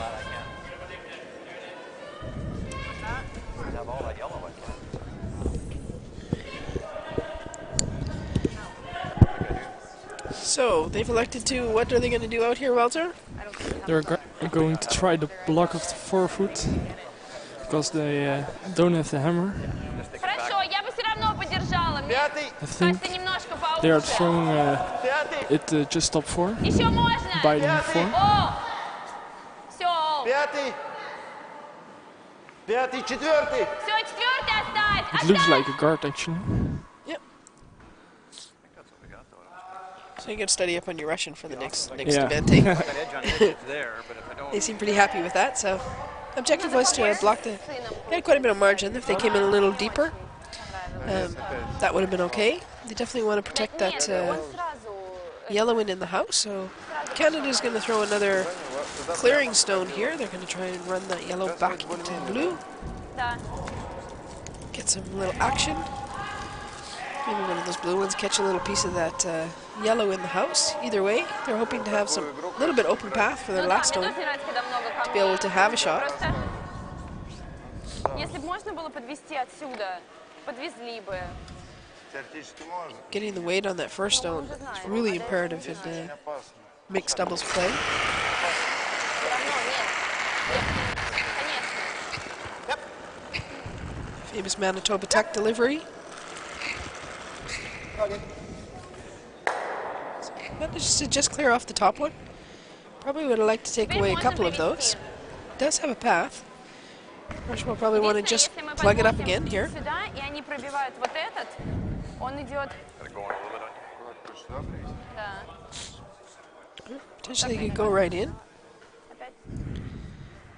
So they've elected to. What are they going to do out here, Walter? They're going to try the block of the forefoot because they don't have the hammer. Хорошо, я бы все равно подержала. Мне Пятый. I think кажется, немножко they are поуже. throwing Пятый. it just top 4, Еще можно. biting 4. О! Все. Пятый. Пятый. Четвертый. Все, четвертый оставь. It looks like a guard actually. Yep. So you can study up on your Russian for the next Yeah. event. Eh? They seem pretty happy with that. So objective was to block the. They had quite a bit of margin. If they came in a little deeper, that would have been okay. They definitely want to protect that yellow one in the house. So Canada's going to throw another clearing stone here. They're going to try and run that yellow back into blue. Да. Get some little action. Maybe one of those blue ones catch a little piece of that yellow in the house. Either way, they're hoping to have some little bit open path for their Ну да, last мне stone. тоже нравится, когда много камней. be able to have a shot. Просто, если бы можно было подвести отсюда, подвезли бы. Теоретически можно. Getting the weight on that first stone is really imperative in mixed doubles play. Famous Manitoba Tech delivery. Manages to just clear off the top one. Probably would have liked to take away a couple of those. Does have a path. Russia will probably want to just plug it up again here. Сюда, и они пробивают вот этот, он идет. Да. Potentially could go right in. Опять.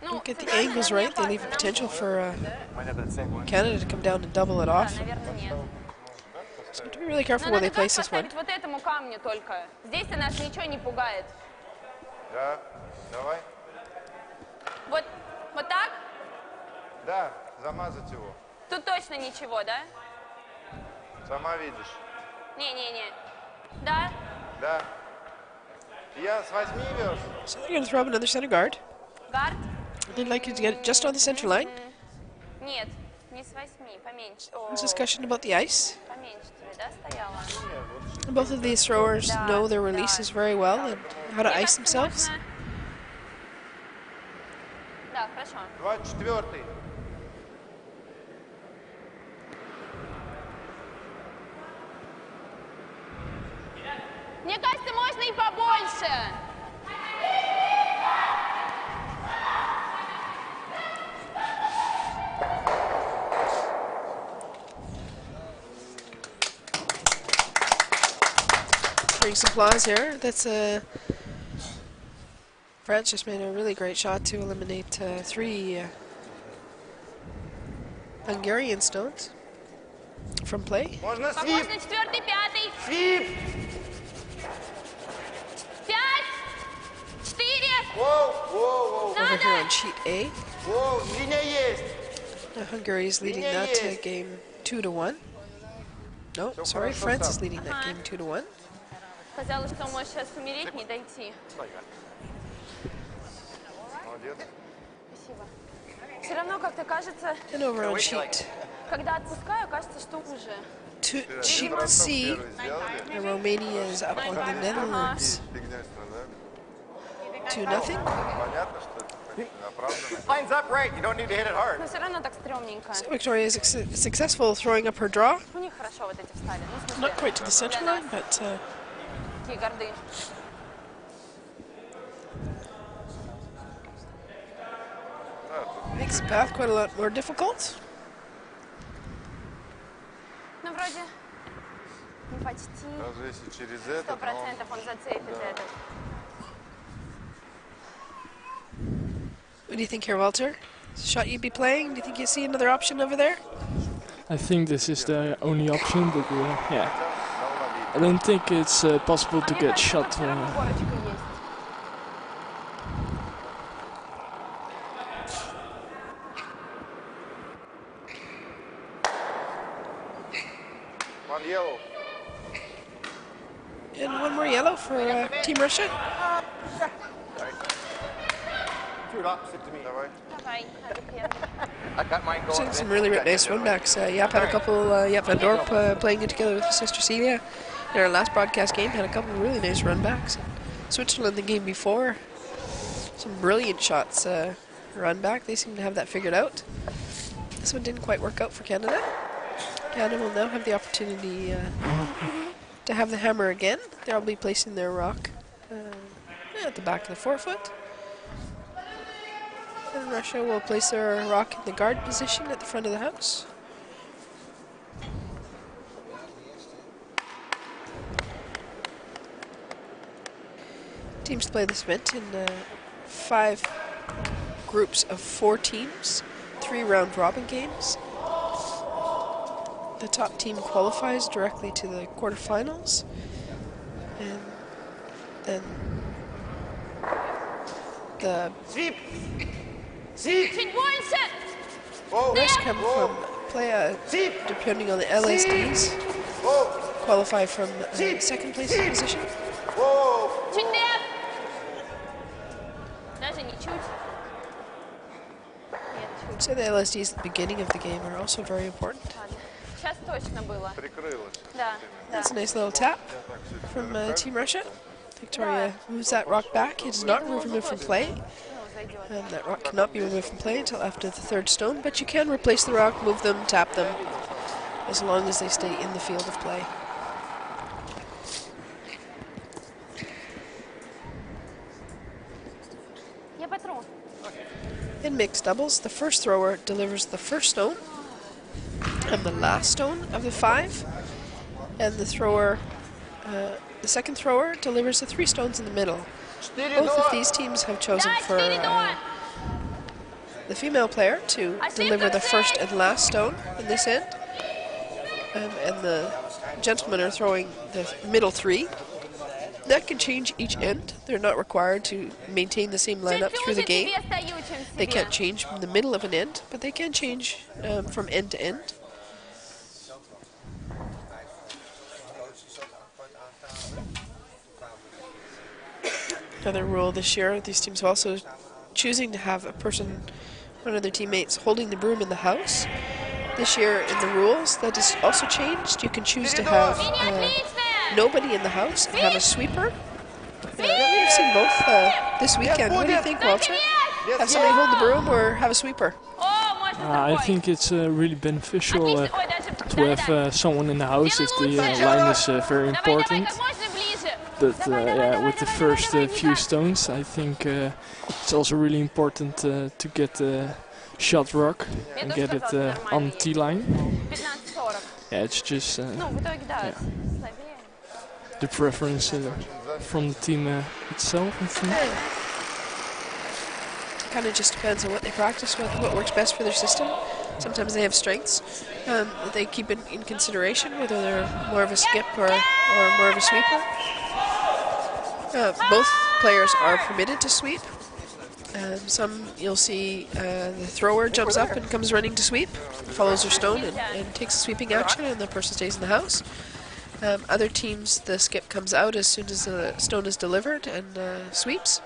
Don't get the angles right. They leave a potential for Canada to come down and double it Да, off. наверное, нет. So to be really careful Но where they надо place this one. поставить вот этому камню только. Здесь-то нас ничего не пугает. Да, давай. Вот так? Да, замазать его. Тут точно ничего, да? Сама видишь. Не-не-не. Да? Да. Я возьми верх. So they're going to throw up another center guard. Гард? They'd like you to get it just on the center line. Нет, не с 8, поменьше. О, There's discussion about the ice. поменьше тебе, да, стояла? And both of these throwers know their releases very well and how to Мне ice кажется, themselves. можно- Да, хорошо. 24-й. Мне кажется, можно и побольше. Bring some applause here. That's France just made a really great shot to eliminate 3 Hungarian stones from play. Можно Как свип. можно 4-й, 5-й? Свип. 5, 4. Воу, воу, воу. Over here on sheet A. Воу, линия есть. Now Hungary is leading that game 2-1. No, sorry, France is leading that game 2-1. Казалось, что можешь сейчас умереть, не дойти. Молодец. Спасибо. Все равно как-то кажется, And over on sheet когда отпускаю, кажется, что уже. sheet C, Romania is up on the Netherlands Фигня страдает. 2-0. Понятно, что это оправданно. Line's up right. You don't need to hit it hard. Но все равно так стрёмненько. So Victoria is successful throwing up her draw. У них хорошо вот эти встали. Ну, в смысле, Not quite to the center line, but такие горды. makes the path quite a lot more difficult. Ну, вроде не почти. Даже если через это, 100% он зацепит этот. What do you think here, Walter? Shot you'd be playing? Do you think you see another option over there? I think this is the only option, but yeah, I don't think it's possible to get shot. Горочка есть. One yellow. And one more yellow for Team Russia. Threw it opposite to me. Давай. Давай, надо первый. I got mine going. Seen some really nice runbacks. Yap had a couple, Yap Van Dorp playing it together with his sister Celia in our last broadcast game, had a couple of really nice runbacks. Switzerland, the game before, some brilliant shots run back. They seem to have that figured out. This one didn't quite work out for Canada. Canada will now have the opportunity to have the hammer again. They'll be placing their rock at the back of the forefoot. And Russia will place their rock in the guard position at the front of the house. Teams play this event in 5 groups of 4 teams, 3 round robin games. The top team qualifies directly to the quarterfinals, and then the Чуть больше! rest come from play depending on the LSDs, qualify from second place position. Чуть нет! Даже не чуть. Нет, чуть. So the LSDs at the beginning of the game are also very important. Ладно. Сейчас точно было. Прикрылась. Да, да. That's a nice little tap from Team Russia. Victoria moves that rock back. It does not remove him from play. That rock cannot be removed from play until after the third stone, but you can replace the rock, move them, tap them, as long as they stay in the field of play. In mixed doubles, the first thrower delivers the first stone and the last stone of the 5, and the second thrower delivers the 3 stones in the middle. Both of these teams have chosen for the female player to deliver the first and last stone in this end, and the gentlemen are throwing the middle 3. That can change each end. They're not required to maintain the same lineup through the game. They can't change from the middle of an end, but they can change from end to end. Another rule this year, these teams are also choosing to have a person, one of their teammates, holding the broom in the house. This year in the rules, that is also changed. You can choose to have nobody in the house and have a sweeper. We've seen both this weekend. What do you think, Walter? Have somebody hold the broom or have a sweeper? I think it's really beneficial to have someone in the house if the line is very important. But yeah, with the first few stones, I think it's also really important to get the shot rock and get it on the T-line. Yeah, it's just yeah, the preference from the team itself, I think. Kind of just depends on what they practice, what works best for their system. Sometimes they have strengths that they keep in consideration, whether they're more of a skip or more of a sweeper. Both players are permitted to sweep. Some you'll see the thrower jumps up and comes running to sweep, follows their stone and takes a sweeping action, and the person stays in the house. Other teams, the skip comes out as soon as the stone is delivered and sweeps.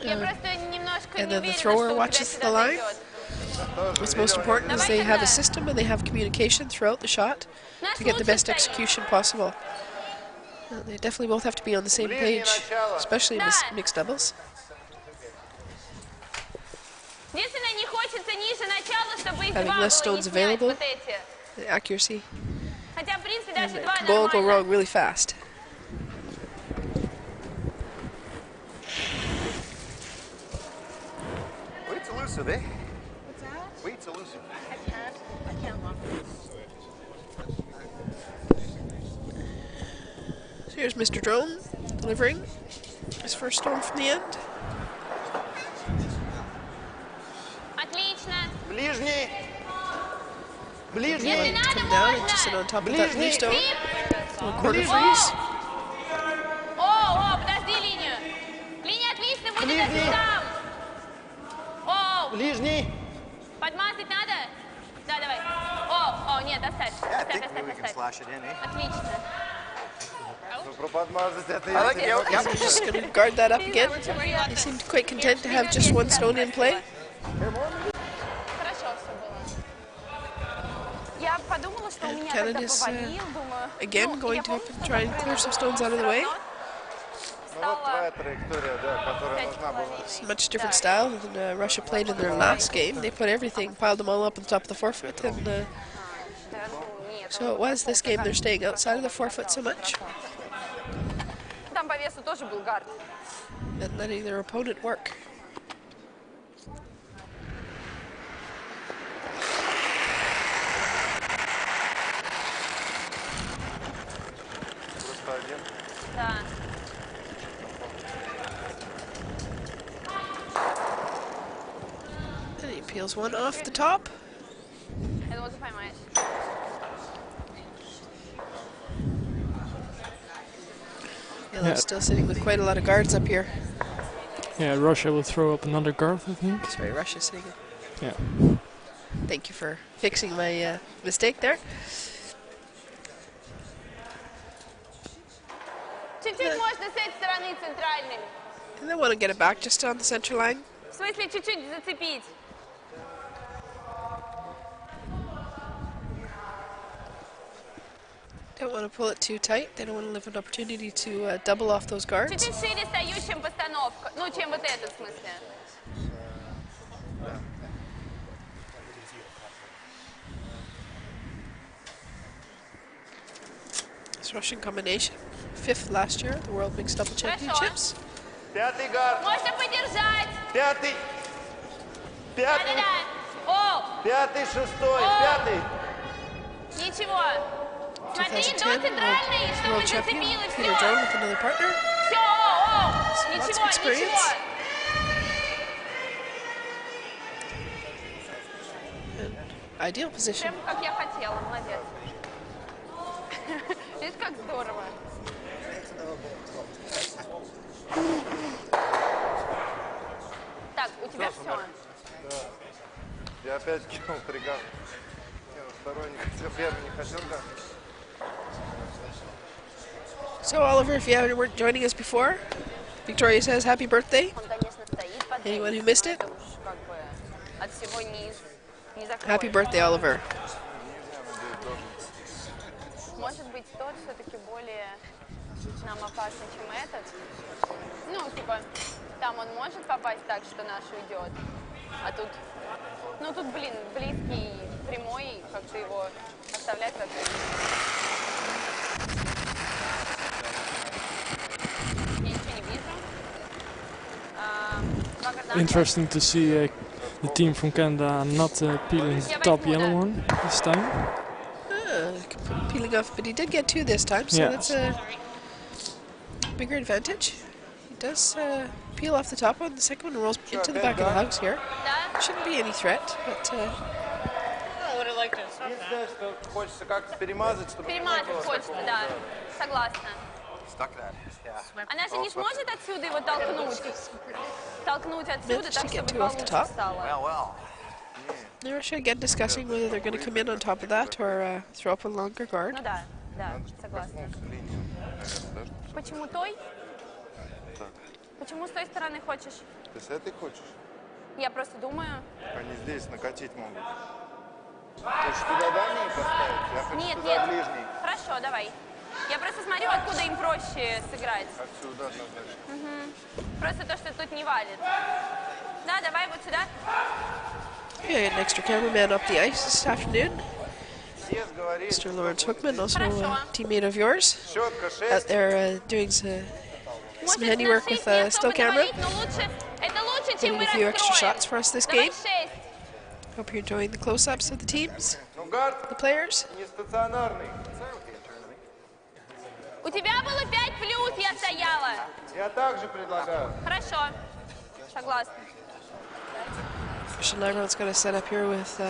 And then the thrower watches the line. What's most important is they have a system and they have communication throughout the shot to get the best execution possible. They definitely both have to be on the same page, especially in mixed doubles. Having less stones available, the accuracy, and the ball go wrong really fast. Weight's elusive, eh? What's that? Weight's elusive. I can't walk. So here's Mr. Drone delivering his first stone from the end. Ближний! He's going to come down and just sit on top of that blue stone. On quarter freeze. Ближний! Подмазать надо? Да, давай. О, нет, оставь. Yeah, I think maybe we can slash it in, eh? Отлично. I like it. Yep. He's just going to guard that up again. He seemed quite content to have just one stone in play. And Canada's again going to try and clear some stones out of the way. It's a much different style than Russia played in their last game. They put everything, piled them all up on top of the forefoot, and so it was this game they're staying outside of the forefoot so much and letting their opponent work. And he peels one off the top. Yellow's still sitting with quite a lot of guards up here. Yeah, Russia will throw up another guard, I think. Sorry, Russia's sitting. Yeah. Thank you for fixing my mistake there. And they want to get it back just on the center line. В смысле, чуть-чуть зацепить. Don't want to pull it too tight. They don't want to leave an opportunity to double off those guards. Чуть-чуть шире стою, чем постановка. Ну, чем вот этот, в смысле. This Russian combination, 5th last year at the World Mixed Double Championships. Пятый гард. Можно подержать. Пятый. Пятый. Да-да-да. О, Пятый, шестой. О. Пятый. ничего. Смотри, 2010 до центральной, чтобы World Champion зацепило, все. Menard-Baker with another partner. Все, о, Lots of ничего, experience. ничего. Ideal position. Прям как я хотела, молодец. Видишь, как здорово. Так, у тебя все. Я опять кинул триган. Второй не хотел, первый не хотел, да. So Oliver, if you weren't joining us before, Victoria says happy birthday. Он, конечно, стоит под Anyone who missed it? это уж как бы от всего не закроешь. Happy birthday, Oliver. Может быть, тот все-таки более нам опасный, чем этот. Ну, типа, там он может попасть так, что наш уйдет. А тут, ну тут, блин, близкий, прямой, как-то его оставлять как-то. Я ничего не вижу. Два карта. Interesting to see the team from Canada not peeling the top yellow one this time. Peeling off, but he did get 2 this time, so Yeah. that's a bigger advantage. He does peel off the top one. The second one rolls into the back of the house here. Да? Shouldn't be any threat, but Единственное, что хочется как-то перемазать, чтобы не Перемазать было хочется, такого, да. Согласна. Stuck that. Yeah. Она же не сможет отсюда его толкнуть. Толкнуть отсюда, Managed так, to get чтобы 2 off the получше top. стало. Well. Russia again discussing whether they're going to come in on top of that or throw up a longer guard. Ну да, да, согласна. Почему той? Почему с той стороны хочешь? Ты с этой хочешь? Я просто думаю. Они здесь накатить могут. Хочешь туда дальний поставить? Я хочу Нет, туда нет. ближний. Хорошо, давай. Я просто смотрю, откуда им проще сыграть. Отсюда однозначно. Просто то, что тут не валит. Да, давай вот сюда. Yeah, an extra cameraman up the ice this afternoon. Съезд говорит, Mr. Lawrence Hookman, also Хорошо. a teammate of yours, щетка out 6. there doing some Можешь handiwork на with 6 мест still camera. поговорить, но лучше, это лучше, чем Getting мы a few extra раскроем. shots for us this Давай game. 6. Hope you're enjoying the close-ups of the teams, Ну, гард the players. не стационарный. У тебя было 5 плюс, я стояла. Я также предлагаю. Хорошо. Согласна. Christian Lavrent's got a set up here with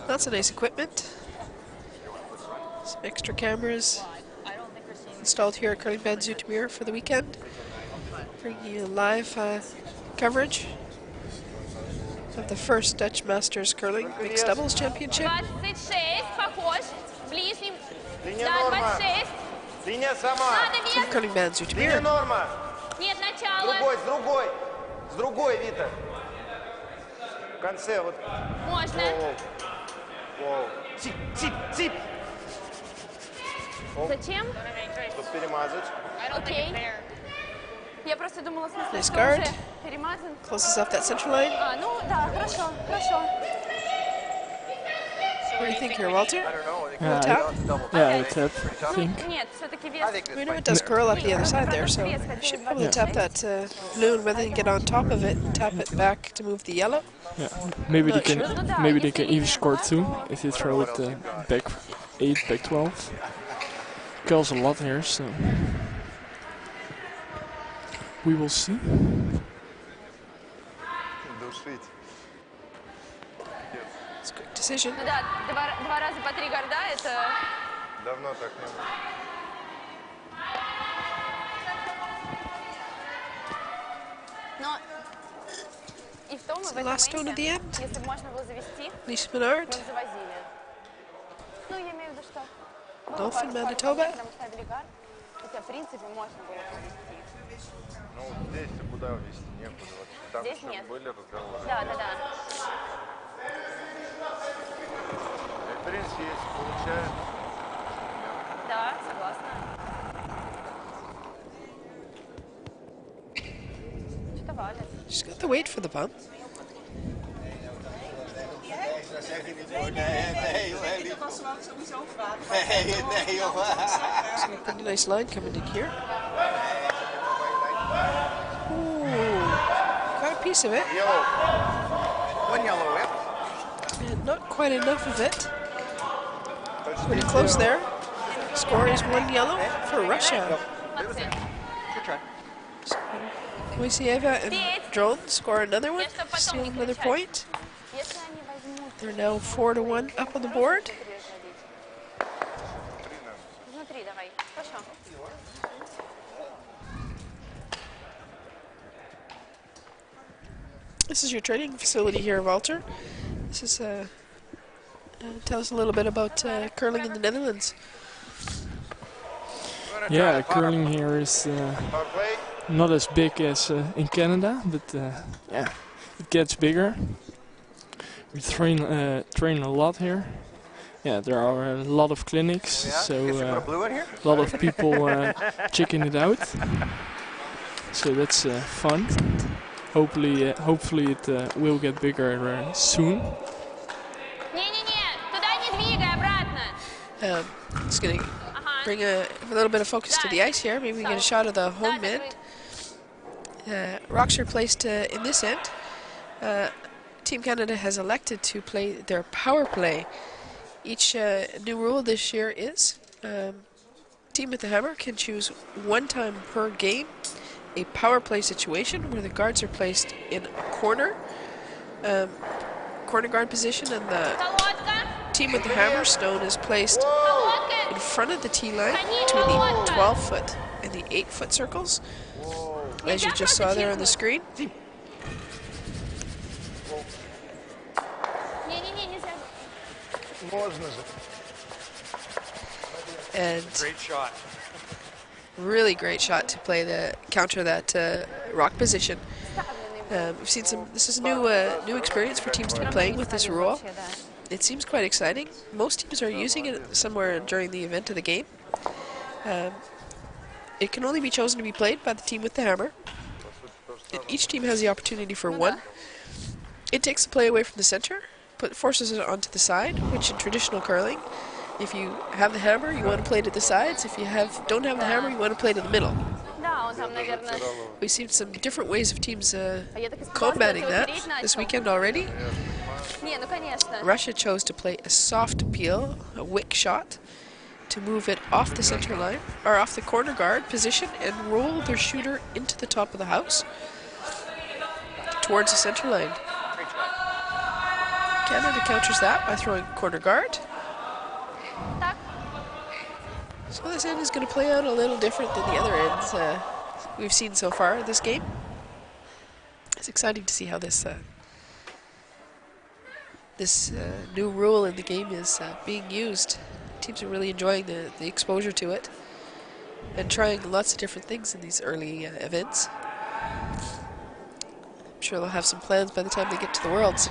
lots of nice equipment. Some extra cameras installed here at Curling Band Zoetermeer for the weekend. Bringing you live coverage of the first Dutch Masters Curling Mixed Doubles Championship. 26, похож. Ближним. Линия Да, норма. 26. Линия сама. Надо From вес. Curling Band Линия Zoetermeer. норма. Нет, начало. С другой. С другой, Вита. В конце вот. Можно. Воу. Тип, тип, тип. Зачем? Чтобы перемазать. Окей. Я просто думала, в смысле, Nice что guard. уже перемазан. Closes off that central line. А, ну да, хорошо, хорошо. What do you think here, Walter? I don't know. I think Yeah, tap? Yeah, it's tap, I Ну, think. нет, все-таки вес. I think We this know might it does curl up the other side there, so you should probably tap that blue and whether you get on top of it and tap it back to move the yellow. Yeah, maybe they Not sure. can, maybe they can even score 2 if you throw it back 8, back 12. Curls a lot here, so we will see. Душить. It's a quick decision. Ну да, два раза по 3 гарда, это... Давно так не было. Но и в том, и в этом last stone at the моменте, end. если бы можно было завести, Lisa мы Menard, бы завозили. Ну, я имею в виду, что... было Dolphin, пару Manitoba. когда мы ставили гард, хотя, в принципе, можно было завести. Ну, здесь-то куда вести? Некуда вообще. Там Здесь что, нет. были разговоры? Да. В принципе, если получается, Да, согласна. Что-то валит. Just got to wait for the bump. Pretty nice line coming in here. Ooh, got a piece of it. Yellow. One yellow, yeah. And not quite enough of it. Pretty close there. Score is 1 yellow for Russia. Молодцы. Good try. Moiseeva-Dron score another one, steal another point. Если они возьмут They're now 4-1 up on the board. внутри, давай. Хорошо. This is your training facility here, Walter. This is tell us a little bit about curling in the Netherlands. Yeah, curling here is Power play. not as big as in Canada, but yeah, it gets bigger. We train a lot here. Yeah, there are a lot of clinics, so Guess you put a blue in here? a lot of people checking it out. So that's fun. Hopefully it will get bigger soon. Не-не-не, туда не двигай, обратно. Just gonna Ага. bring a little bit of focus to the ice here. Maybe we get a shot of the home Да, end. Rocks are placed in this end. Team Canada has elected to play their power play. Each new rule this year is team with the hammer can choose 1 time per game a power play situation where the guards are placed in a corner guard position, and the Колодка. team with the hammer stone is placed Колодка. in front of the tee line between the 12-foot and the 8-foot circles, as you just saw there on the screen. Не-не-не, нельзя. And Great shot. really great shot to play counter that rock position. We've seen some. This is a new experience for teams to be playing with this rule. It seems quite exciting. Most teams are using it somewhere during the event of the game. It can only be chosen to be played by the team with the hammer. Each team has the opportunity for 1. It takes the play away from the center, forces it onto the side, which in traditional curling, if you have the hammer, you want to play to the sides. If you don't have the hammer, you want to play to the middle. Да, он там, наверное... We've seen some different ways of teams Я так и сказала, combating что that упереть this начал. weekend already. Не, ну конечно. Russia chose to play a soft peel, a wick shot, to move it off the center line, or off the corner guard position, and roll their shooter into the top of the house towards the center line. Canada counters that by throwing corner guard. Так. So this end is going to play out a little different than the other ends we've seen so far this game. It's exciting to see how this new rule in the game is being used. Teams are really enjoying the exposure to it and trying lots of different things in these early events. I'm sure they'll have some plans by the time they get to the Worlds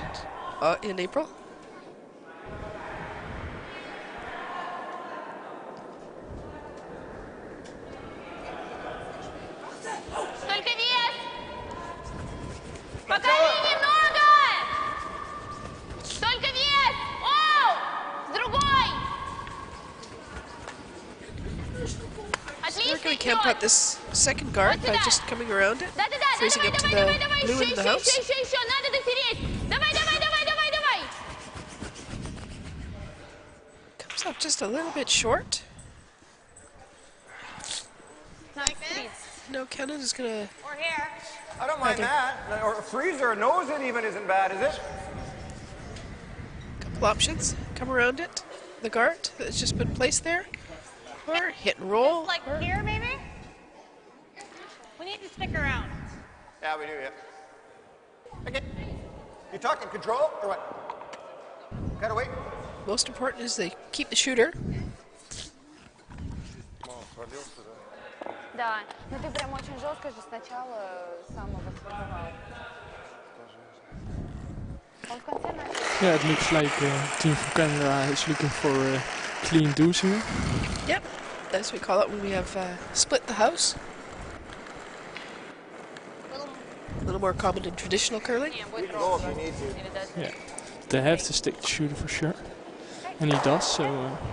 in April. Только вес! Покажи немного! Только вес! Оу! С другой! So they're Отлично going to camp out идет! this second guard by just coming around it, Да-да-да, freezing давай, up to давай, the давай, давай, blue еще, in the еще, house. еще, надо дотереть! Давай, давай, давай, давай, давай! Comes up just a little bit short. No, Canada's going to... Or here. I don't mind that. Or a freezer, a nose in even isn't bad, is it? Couple options. Come around it. The guard that's just been placed there. Or hit and roll. Like or here, maybe? We need to stick around. Yeah, we do, yeah. Okay. You talking control or what? Gotta wait. most important is they keep the shooter. Да, но ты прям очень жестко же сначала самого сформовал. Он в конце начал. Yeah, it looks like Team from Canada is looking for clean Doosinger. Yep. as we call it when we have split the house. A little more common in traditional curling. Не, будет Go ровно. if you need to. Или даже... Yeah, they have to stick the shooter for sure, and he does. So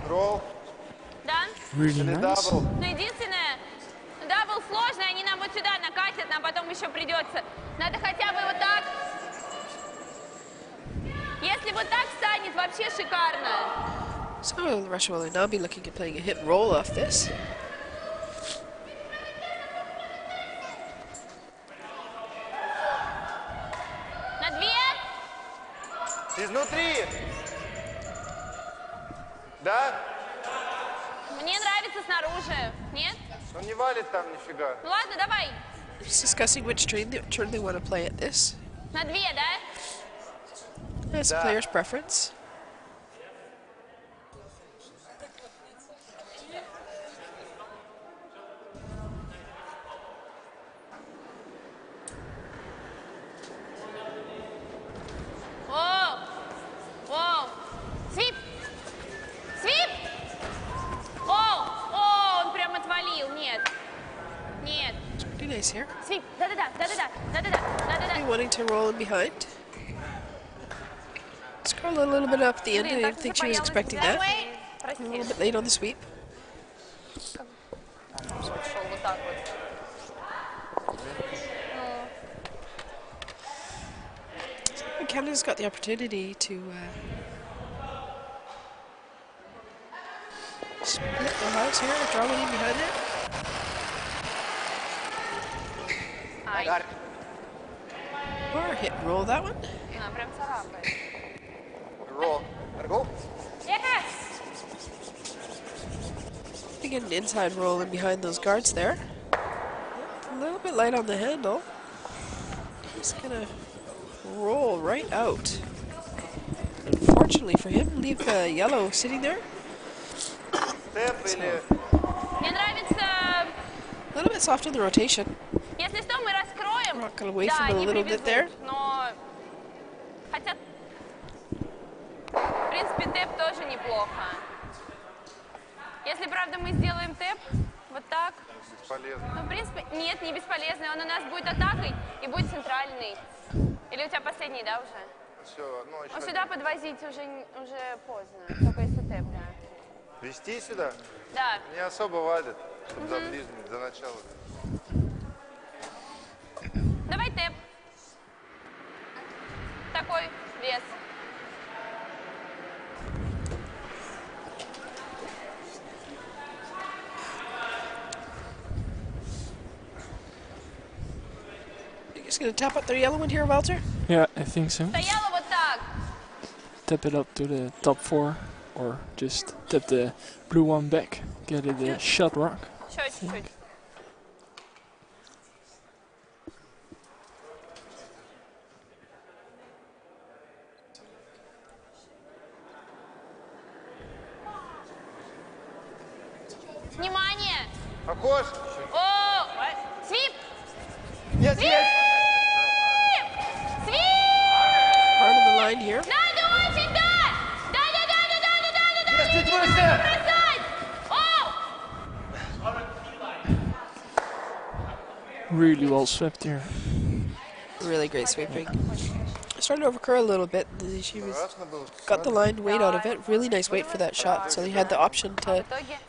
Roll. Да? really Или nice. double. Но единственное, дабл сложный, они нам вот сюда накатят, нам потом еще придется. Надо хотя бы вот так. Если вот так станет, вообще шикарно. So Russia will now be looking at playing a hit and roll off this. На две. Изнутри. Да? Мне нравится снаружи. Нет? Он не валит там нифига. Ну ладно, давай. Just discussing which turn they want to play at this. На две, да? That's a player's preference. Воу! Воу! Свип! Свип! О, он прям отвалил. Нет. Нет. Pretty nice here. Свип! Да-да-да, да-да-да, да-да-да, да-да-да. Wanting to roll in behind. Scroll a little bit up at the end. I Блин, didn't так think she was забоялась expecting взять. that. Ой, A little прости. bit late on the sweep. Шел вот так вот. Canada's got the opportunity to split the house here, draw one in behind it. Ай, Got it. Or hit and roll that one. она прям царапает. Roll. Gotta go. You get an inside roll in behind those guards there. A little bit light on the handle. Just gonna roll right out. Unfortunately for him, leave the yellow sitting there. Тэп или... Мне нравится, A little bit soft in the rotation. если что, мы раскроем. Rocking away Да, from it a они little bit there. привезут, но... Хотя... В принципе, тэп тоже неплохо. Если, правда, мы сделаем тэп, вот так. Бесполезно. Ну, в принципе, нет, не бесполезный. Он у нас будет атакой и будет центральный. Или у тебя последний, да, уже? Все, ну еще... Ну, сюда подвозить уже поздно. Только если тэп, да. Вести сюда? Да. Не особо валит, чтобы за ближний, за начало. Давай тэп. Такой вес. You're just gonna tap up their yellow one here, Walter? Yeah, I think so. Стояла вот так. Tap it up to the top 4, or just tap the blue one back. Get it a shot rock. Еще чуть-чуть. Внимание! Похож? О! Свип! Yes, yes! Свип! Part of the line here. Надо очень, да! Да! Yes, чуть выше! Бросать! О! Really well swept here. Really great sweeping. Started to overcurl a little bit. She was Страшно было. got the line weight out of it. Really nice weight for that shot. So they had the option to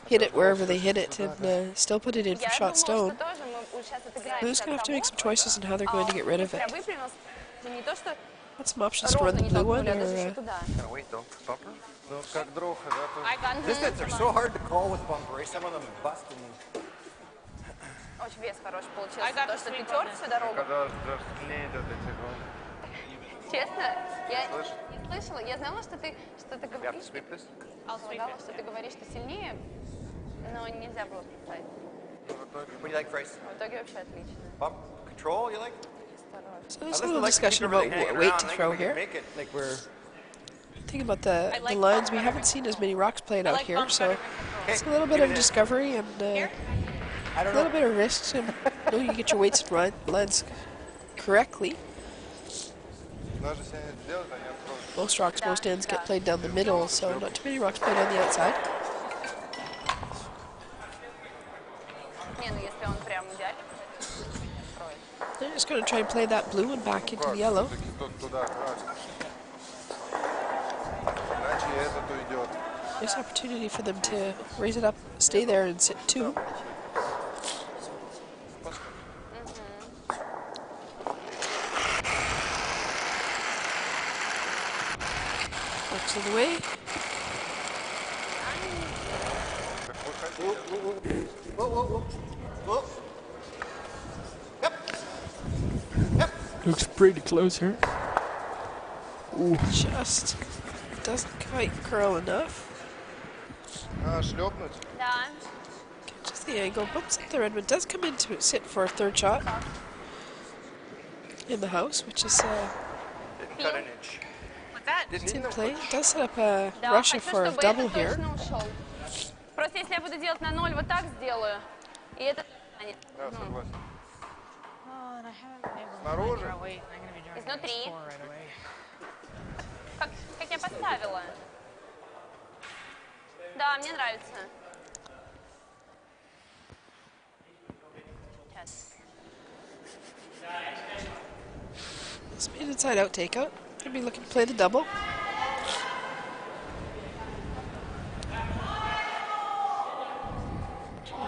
hit it wherever they hit it and still put it in from shot stone. They're just gonna have to make some choices on how they're going to get rid of it. Got some options to run the blue one or Gotta wait though. Bumper. Ну, как дроха, да? то- Distance are so hard to call with bumper. Some of them bust and... Очень вес хороший получился. То, что ты тер всю дорогу. Когда тлеют от этих волн. Честно, я не слышала. Я знала, что ты You have говоришь. to sweep this? Знала, что ты говоришь, что сильнее, но нельзя было представить. What do you like, Bryce? В итоге вообще отлично. Bump control, you like? so there's a little discussion about weight to throw here. Make it like we're... Thinking about the lines, we haven't seen as many rocks played out here, so it's a little bit of discovery and a little bit of risk. And know you get your weights and lines correctly. Даже если они это сделают, они откроют. Most rocks, most ends get played down the middle, so not too many rocks played on the outside. They're just going to try and play that blue one back into the yellow. Все-таки туда красный. Иначе этот уйдет. There's an opportunity for them to raise it up, stay there, and sit 2. Works of the way. Looks pretty close here. Ooh. Just doesn't quite curl enough. Шлепнуть. Да. Catches the angle, bumps up the red, but does come in to sit for a third shot in the house, which is Didn't cut an inch. it's in play. It does set up Да, Russia хочу, for a чтобы double этот here. точно ушел. Просто если я буду делать на 0, вот так сделаю. И это... Да, согласен. Oh, and I haven't been able to Снаружи? draw weight, and I'm going to be drawing Изнутри. score right away. Как я поставила. Да, мне нравится. Сейчас. This made inside out takeout. Gonna be looking to play the double.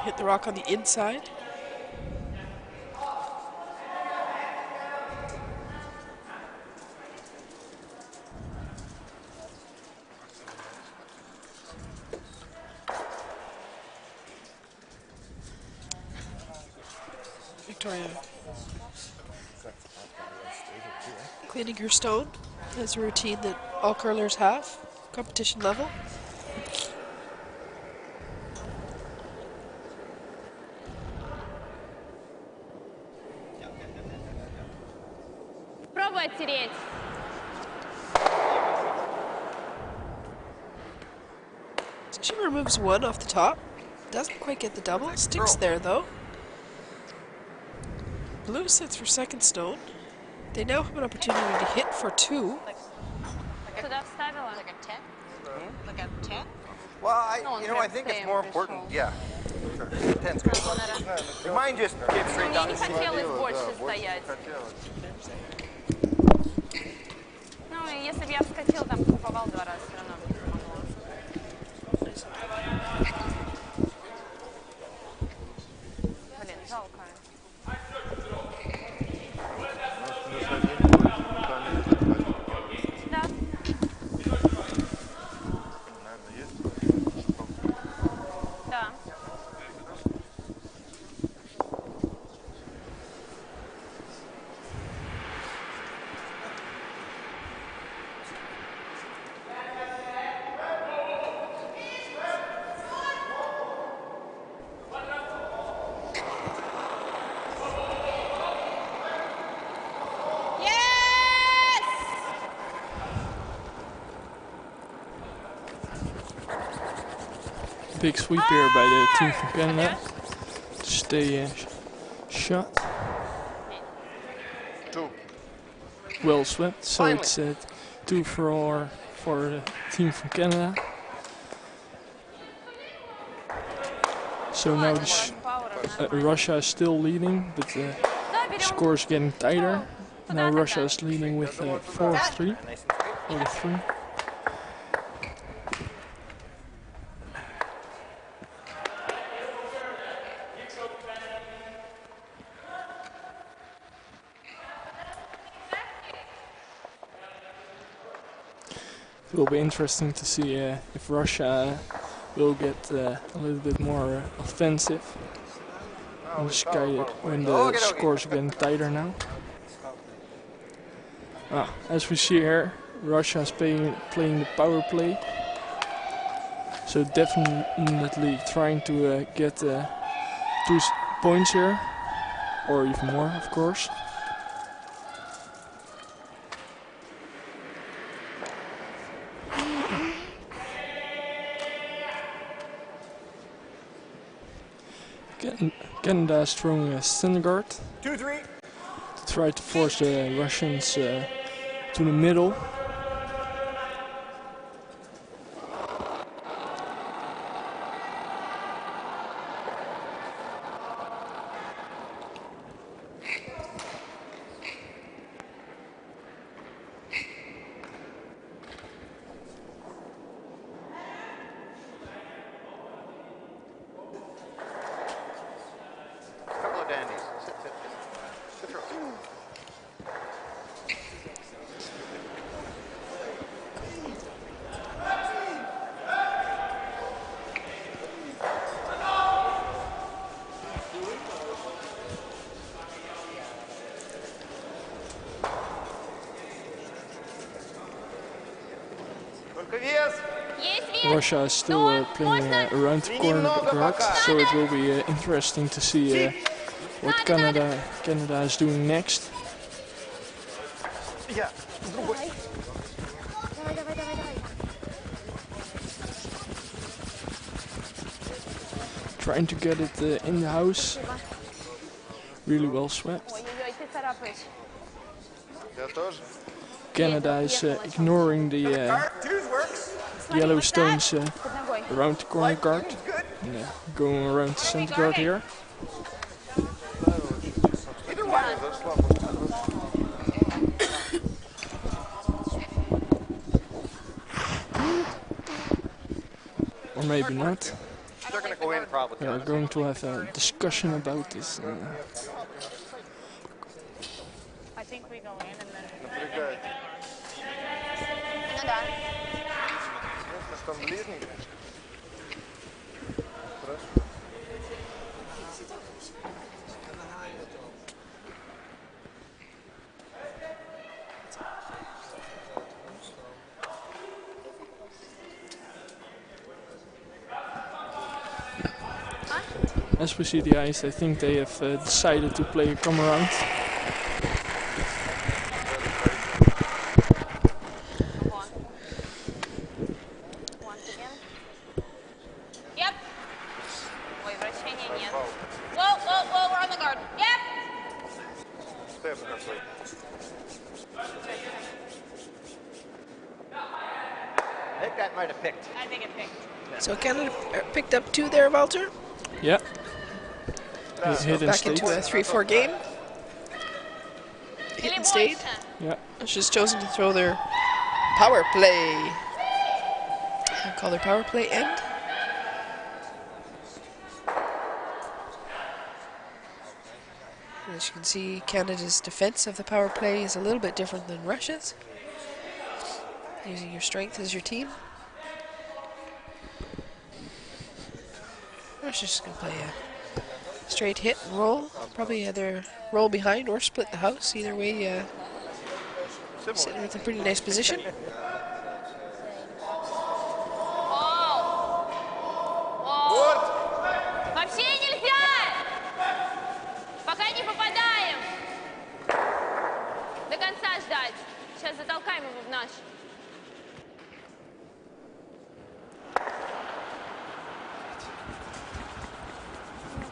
Hit the rock on the inside. Victoria cleaning her stone is a routine that all curlers have, competition level. Пробуй оттереть. So she removes one off the top. Doesn't quite get the double. Sticks there though. Blue sits for second stone. They now have an opportunity to hit for 2. Туда вставила. Like a 10? Like a 10? Well, No, I прям think it's прям more пришел. important. Yeah. Sure. 10's good. Mine just gets straight Мне down не the хотелось Да, больше больше стоять. хотелось. Ну, если бы я вскочила, там куповал 2 раза, все равно бы не помогло. Блин, жалко. Да. Наверное, есть? Да. Big sweep here by the team from Canada to stay shot. 2. Well swept, so it's 2 for the team from Canada. So now Russia is still leading, but the score is getting tighter. Now Russia is leading with 4-3 or 3. It will be interesting to see if Russia will get a little bit more offensive when the scores are getting tighter now. As we see here, Russia is playing the power play, so definitely trying to get 2 points here, or even more, of course. Canada is throwing a center guard 2-3. to try to force the Russians to the middle. Russia is still playing around the corner guard, so it will be interesting to see what Canada is doing next. Я. С другой. Trying to get it in the house. Really well swept. Ой-ой-ой, ты царапаешь. Я тоже. Canada is ignoring the yellow stones around the corner guard. And, going around the center guard here. Or maybe not. They're going to go in probably. We are going to have a discussion about this. I think we go in and then. Напрягает. Ну да. Может, там ближний? Хорошо. As we see the ice, I think they have decided to play a come around. Once again. Yep. Ой, вращения нет. Whoa, whoa, whoa, we're on the guard. Yep. Степ какой. I think that might have picked. I think it picked. So Canada picked up 2 there, Walter. Yeah. Hit and Back into a 3-4 game. Hit Или and stayed. больше. Yeah. It's just chosen to throw their power play. I'll call their power play end. And as you can see, Canada's defense of the power play is a little bit different than Russia's. Using your strength as your team. Russia's just going to play a straight hit and roll. Probably either roll behind or split the house. Either way, sitting with a pretty nice position. Вообще нельзя! Пока не попадаем! До конца ждать. Сейчас затолкаем его в наш.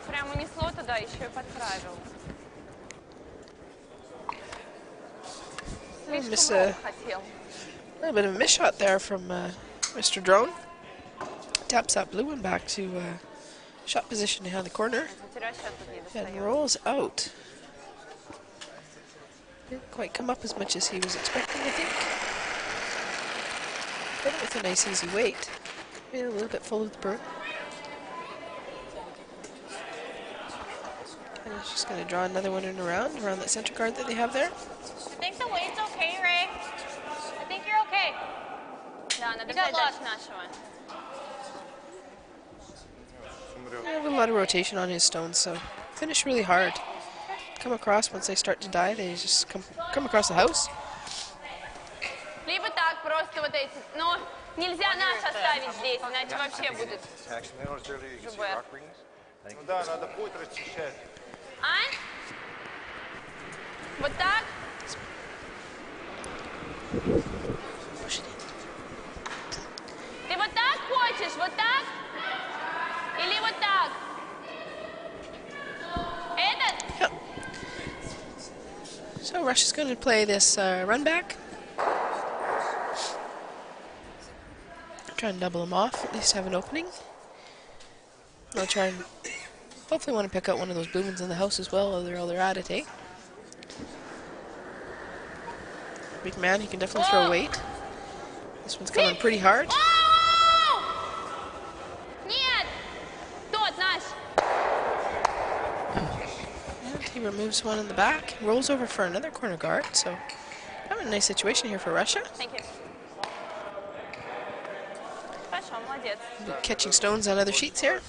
Прямо унесло туда, еще и подправил. Miss Слишком a много хотел. little bit of a miss shot there from Mr. Drone. Taps that blue one back to shot position behind the corner Потерял счет, тут не and достает. rolls out. Didn't quite come up as much as he was expecting, I think. Hit it with a nice easy weight. Maybe a little bit full of the broom. And he's just going to draw another one in around that center guard that they have there. I think the weight's okay, Ray. I think you're okay. Да, надо You got ждать дальше luck. нашего. They have a lot of rotation on his stones, so finish really hard. Come across once they start to die, they just come across the house. Либо так, просто вот эти. Но нельзя наш оставить здесь, иначе вообще будет. Actually, I noticed earlier you can see Любэ. rock rings. I think Ну да, надо путь расчищать. А? Вот так? Ты вот так хочешь? Вот так? Или вот так? Этот? So Russia's going to play this run back. Try and double them off, at least have an opening. They'll try and hopefully want to pick out one of those blue ones in the house as well, while they're at it, eh? Big man, he can definitely throw weight. This one's coming pretty hard. Оу! Нет! Тот наш. And he removes one in the back, rolls over for another corner guard, so kind of a nice situation here for Russia. Thank you. Хорошо, молодец. Catching stones on other sheets here.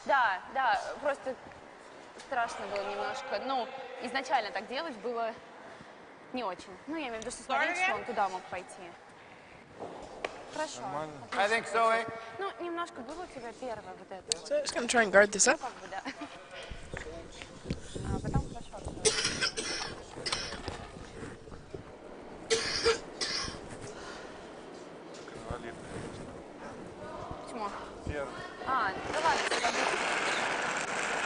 Да, да, просто страшно было немножко. Ну, изначально так делать было не очень. Ну, я имею в виду, что смотреть, что он туда мог пойти. Хорошо. I think so, eh? Ну, немножко было у тебя первое вот это. So I'm just going to try and guard this up. Как бы, да. А потом хорошо. Почему? Первый. А, да ладно, все обычно.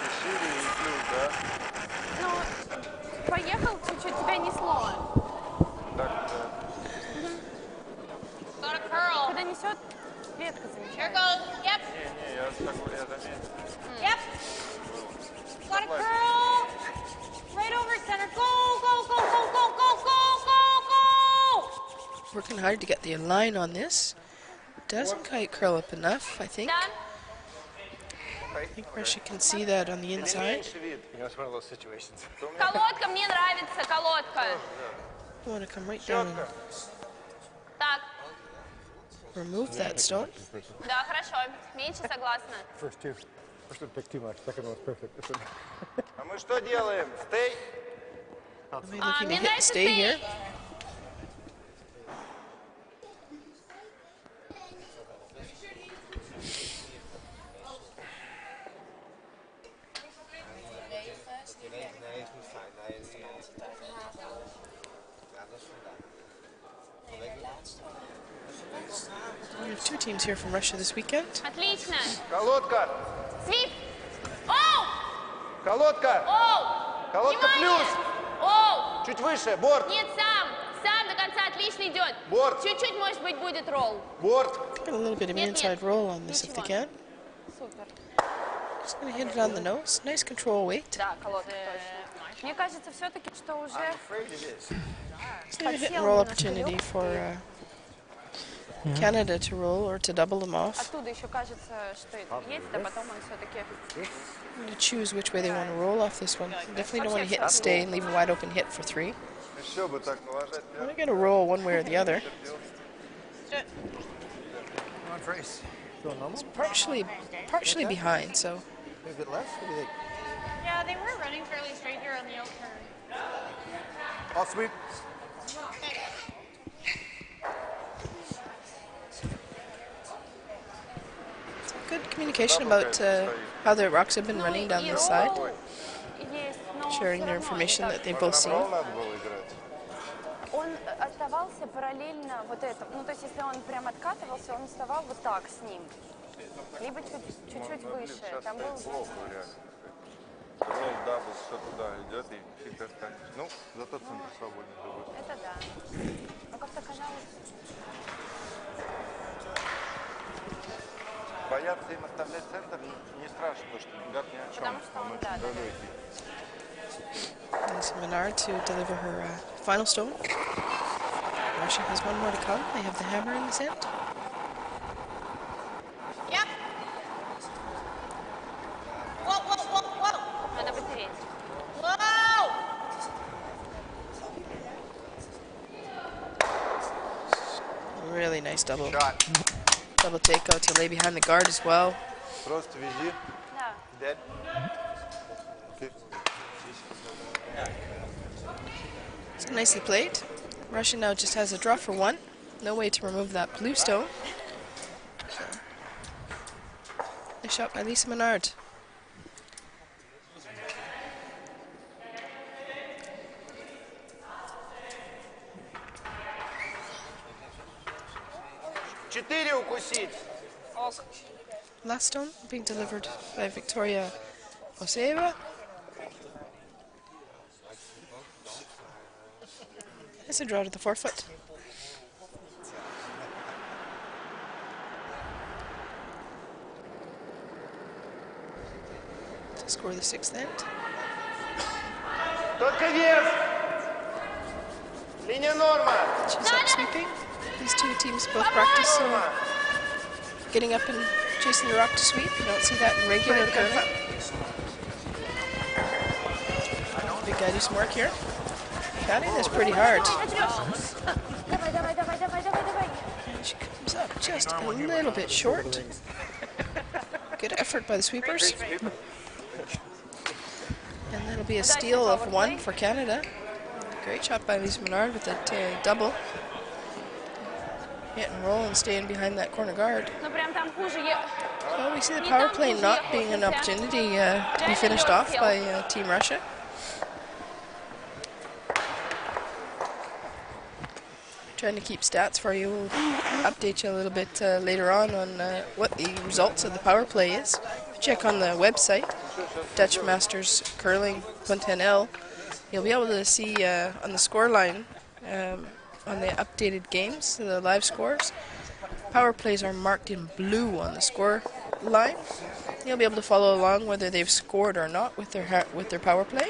И шире, и плюс, да? Ну, поехал, чуть-чуть тебя несло. Так, да. Got a curl. Когда несет, редко Here замечаешь. goes. Yep. Не, я заметил. Yep. Got a curl. Right over center. Go, go, go, go, go, go, go, go, go. Working hard to get the line on this. Doesn't quite curl up enough, I think. Done. I think Russia can see that on the inside. You know, it's one of those situations. Колодка, мне нравится, колодка. You want to come right down and Так, remove that stone. да, хорошо. Меньше согласна. First two. First one picked too much. Second one was perfect. This one. А мы что делаем? Стей? Are we looking to мне hit нравится stay here? стей. We have two teams here from Russia this weekend. Отлично. Колодка! Свип. Оу, Колодка! оу. Колодка плюс! Внимание. Оу. Чуть выше, борт! Нет, сам до конца отлично идет. Борт! Чуть-чуть, может быть, будет ролл. Борт! Get a little bit of an inside roll on this if they can. Супер. Just going to hit it on the nose. Nice control weight. Да, колодка точно. Мне кажется, все-таки, что уже It's a hit and roll opportunity for Canada to roll or to double them off. оттуда еще кажется, что это есть, а потом он все-таки... I'm going to choose which way they want to roll off this one. Definitely don't want to hit and stay and leave a wide open hit for three. Еще бы так наложить. I'm going to get a roll one way or the other. Come on, Trace. Feeling normal? Partially behind, so Maybe a bit less? What do you think? Yeah, they were running fairly straight here on the outturn. All sweep. good communication about how the rocks have been running down this side, sharing their information that they've both seen. Он оставался параллельно вот этому. Ну, то есть, если он прям откатывался, он вставал вот так с ним. Либо чуть-чуть выше. Там был... Ролл, дабл, все туда идет и фиг останешь. Ну, зато центр свободен. Это да. Но как-то казалось... Бояться им оставлять центр не страшно, потому что Менгард ни о чем. Потому что он, да, It's Menard to deliver her final stone. Russia has one more to come. They have the hammer in his hand. Yep. Whoa, whoa, whoa, whoa. Надо потереть. Whoa! Really nice double Shot. double takeout to lay behind the guard as well. Просто вези. Да. Dead. Okay. So nicely played. Russia now just has a draw for one. No way to remove that blue stone. Nice shot by Lisa Menard. Четыре укусить. Last stone being delivered by Victoria Moiseeva. It's a draw to the forefoot. To score the sixth end. Только вес. Линия норма. She's up sweeping. These two teams both practice getting up and chasing the rock to sweep. You don't see that in regular curling. Big guy do some work here. Counting this pretty hard. Давай, давай, давай, давай, давай, давай. She comes up just a little bit short. Good effort by the sweepers. And that'll be a steal of one for Canada. Great shot by Lisa Menard with that double. hit and roll and staying behind that corner guard. Ну прям там хуже. Well, we see the power play not being an opportunity to be finished off by Team Russia. Trying to keep stats for you. We'll update you a little bit later on what the results of the power play is. Check on the website, Dutch Masters Curling .nl. You'll be able to see on the score line, on the updated games, the live scores. Power plays are marked in blue on the score line. You'll be able to follow along whether they've scored or not with their power play.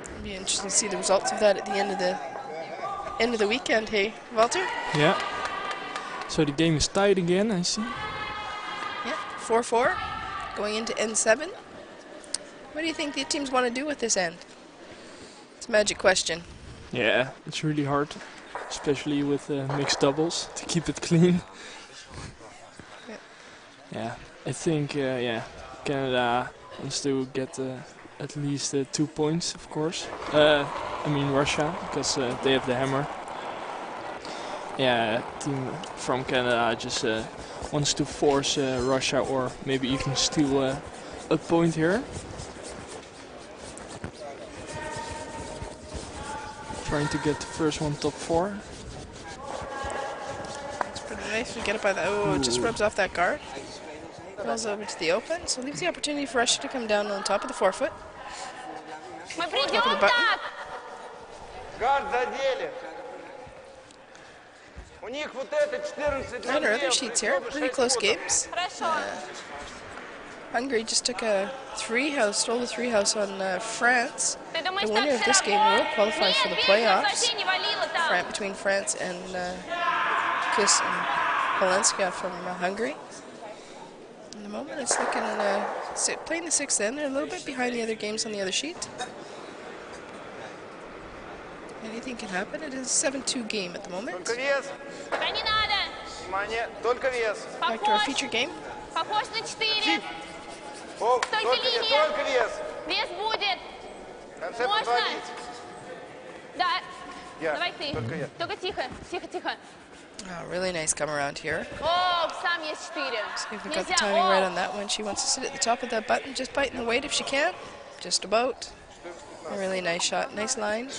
It'll be interesting to see the results of that at the end of the weekend. Hey, Walter? Yeah. So the game is tied again, I see. Yeah, 4-4, going into N7. What do you think the teams want to do with this end? It's a magic question. Yeah, it's really hard, especially with mixed doubles, to keep it clean. Yeah, I think Canada wants to get at least 2 points, of course. I mean Russia, because they have the hammer. Yeah, team from Canada just wants to force Russia, or maybe even steal a point here. Trying to get the first one top 4. It's pretty nice. We get it by the. Oh, it just rubs off that guard. Falls over to the open, so leaves the opportunity for Russia to come down on top of the forefoot. Мы придем так. Гард задели. У них вот это 14. And our other sheets here, pretty close games. Хорошо. Hungary just took a stole the 3-house on France. Ты думаешь, The так winner of всё this game равно? will qualify for the Нет, playoffs. вообще не валила там. Between France and Kiss and Polenska from Hungary. In the moment, it's looking playing the 6th end. They're a little bit behind the other games on the other sheet. Anything can happen. It is a 7-2 game at the moment. Только вес. Да не надо. Внимание, только вес. Back to our feature game. Похож на 4. Только линия. только вес. Вес будет. Концепт Можно? вводить. Да. Я, Давай ты. только я. Только тихо, тихо, тихо. Oh, really nice come around here. О, сам есть 4. See if we got the timing right on that one. She wants to sit at the top of that button, just biting the weight if she can. Just about. A really nice shot. Nice line.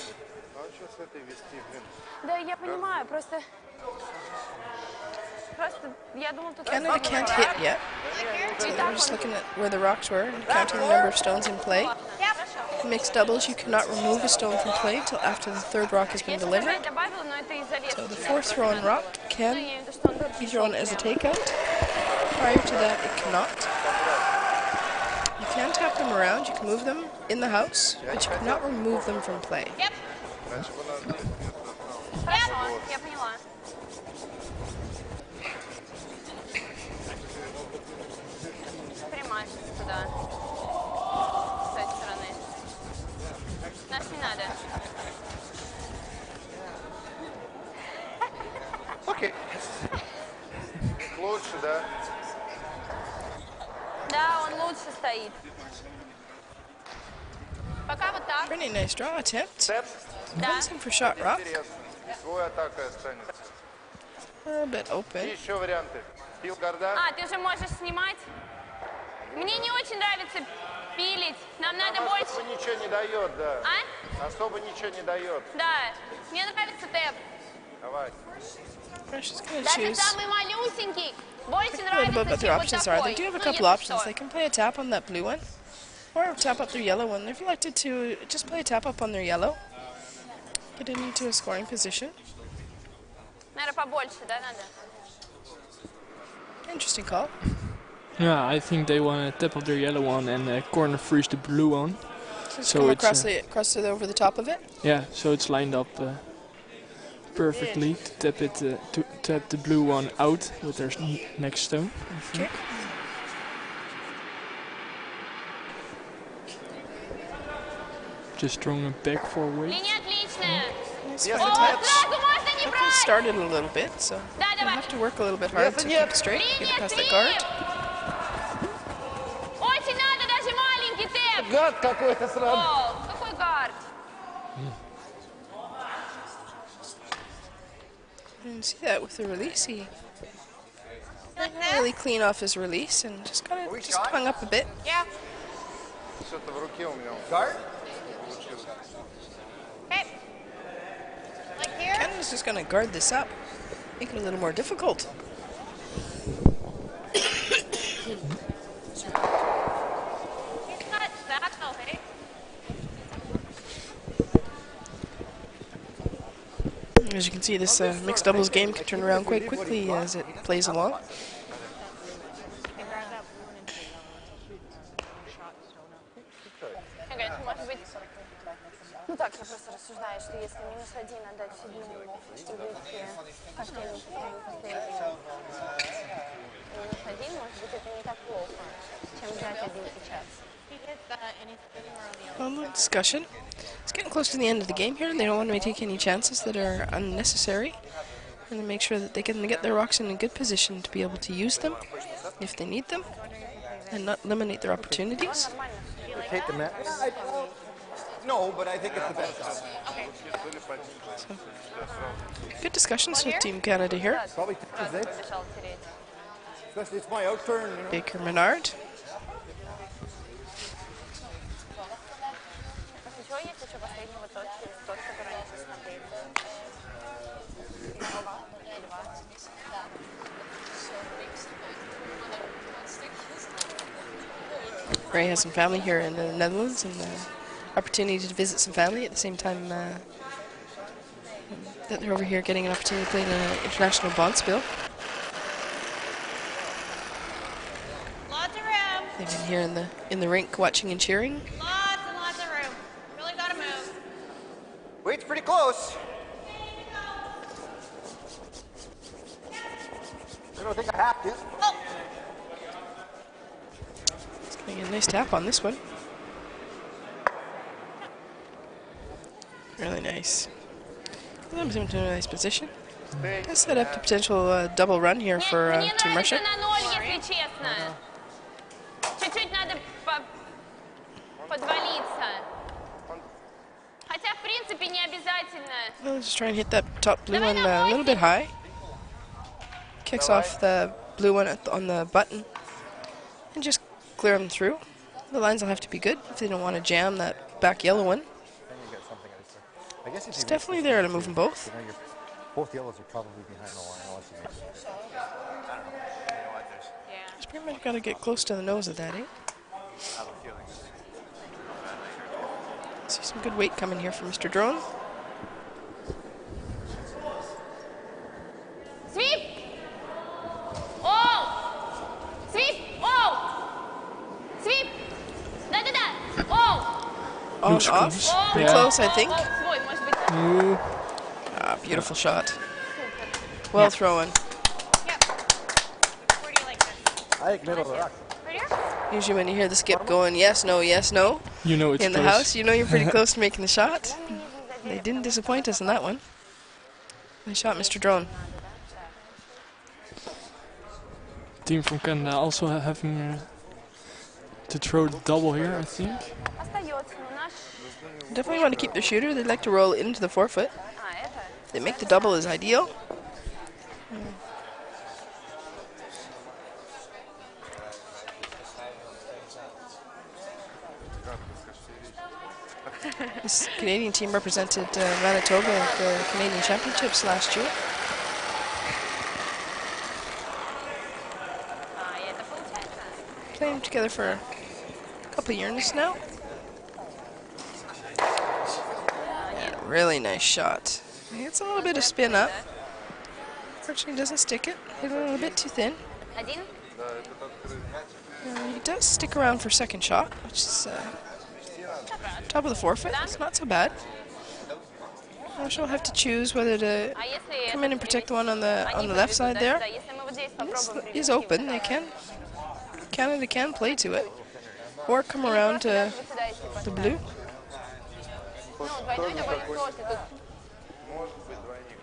Да, я понимаю, просто я думал, тут Canada can't hit yet. So they're just looking at where the rocks were and counting the number of stones in play. Mixed doubles, you cannot remove a stone from play until after the 3rd rock has been delivered. So the 4th thrown rock can be thrown as a takeout. Prior to that, it cannot. You can tap them around, you can move them in the house, but you cannot remove them from play. Хорошо, я поняла. Прямая туда. С этой стороны. Нас не надо. Окей. Лучше, да? Да, он лучше стоит. Пока вот так. Pretty nice draw attempt. Степ. Да. Comes in for shot rock. Интересно. Свой атака останется. A little bit И open. еще варианты. Пил гарда. А, ты же можешь снимать? Мне не очень нравится пилить. Нам надо Особо больше... ничего не дает, да. А? Особо ничего не дает. Да. Мне нравится тэп. Давай. Russia's going to Даже choose. самый малюсенький. Больше A little bit нравится, what their чем вот options are. They такой. do have a Ну, couple если options. что. They can play a tap on that blue one, or tap up their yellow one. They've elected to just play a tap up on their yellow. Get it into a scoring position. Наверное, побольше, да, надо? Interesting call. Yeah, I think they want to tap up their yellow one and corner freeze the blue one. Just So come it's, across it over the top of it. Yeah, so it's lined up perfectly to tap it to tap the blue one out with their next stone. I think. Okay. Just throwing it back for weight. Линия отличная. Nice Yes, fine О, touch. сразу можно не Definitely брать. started a little bit, so Да, you'll давай. have to work a little bit hard to keep it straight. Get it past the guard. Очень надо, даже маленький тэп. Гад какой-то сразу. О, какой гард. And see that with the release, he really clean off his release and just kind of just hung up a bit. Yeah. Что-то в руке у меня. Guard? Получилось. Okay. Like here. Canada's just going to guard this up, make it a little more difficult. He's not that though, hey? As you can see, this mixed doubles game can turn around quite quickly as it plays along. Ага, это может быть... Ну так, я просто рассуждаю, что если минус 1 отдать седьмому и выйти последний, минус 1, может быть, это не так плохо, чем взять один сейчас. A little discussion. It's getting close to the end of the game here, and they don't want to take any chances that are unnecessary. And to make sure that they can get their rocks in a good position to be able to use them if they need them, and not eliminate their opportunities. Take the net. No, but I think it's the best. So, good discussions with Team Canada here. Probably Tuesday. Especially it's my out turn, you know. Baker Menard. Ничего, есть еще последнего тот, который они сейчас смотрели. Ray has some family here in the Netherlands, and opportunity to visit some family at the same time that they're over here getting an opportunity to play in an international bonspiel. Lots of room. They've been here in the rink watching and cheering. Lots and lots of room. Really gotta move. Wait's pretty close. I don't think I have to. Oh. It's going to get a nice tap on this one. Really nice. Put them into a nice position. Let's set up the potential double run here for Мне Team Russia. нравится на 0, если честно. Чуть-чуть надо подвалиться. Хотя, в принципе, не обязательно. I'll just try and hit that top blue one a little bit high. Kicks off the blue one on the button. And just clear them through. The lines will have to be good if they don't want to jam that back yellow one. I guess It's definitely there to move them both. Both yellows are probably behind the line. Unless you make Just pretty much got to get close to the nose of that, eh? See some good weight coming here from Mr. Drone. Sweep! Oh! Sweep! Oh! Sweep! Да-да-да! Oh! On Looks off. close. Pretty Yeah. close, I think. Свой, может быть. Ooh. Ah, beautiful shot. Well thrown. Yep. Where do you like this? I think middle of the rock. Right here? Usually when you hear the skip going yes, no, You know it's in the close. house, you know you're pretty close to making the shot. They didn't disappoint us in that one. Nice shot, Mr. Drone. Team from Canada also having to throw the double here, I think. Остается, но наш... Definitely want to keep their shooter. They'd like to roll into the forefoot. Это... They make the double is ideal. This Canadian team represented Manitoba at the Canadian Championships last year. И это получается. Playing together for a couple of years now. Yeah, really nice shot. It's a little bit of spin up. Fortunately, doesn't stick it. Hit it a little bit too thin. Один. He does stick around for second shot, which is top of the forefoot. It's not so bad. She'll have to choose whether to А если... come in and protect the one on the left side there. Да, если мы вот здесь This попробуем is open. They can. Canada can play to it, or come around to the blue. Ну, двойной довольно просто. Тут Может быть двойник.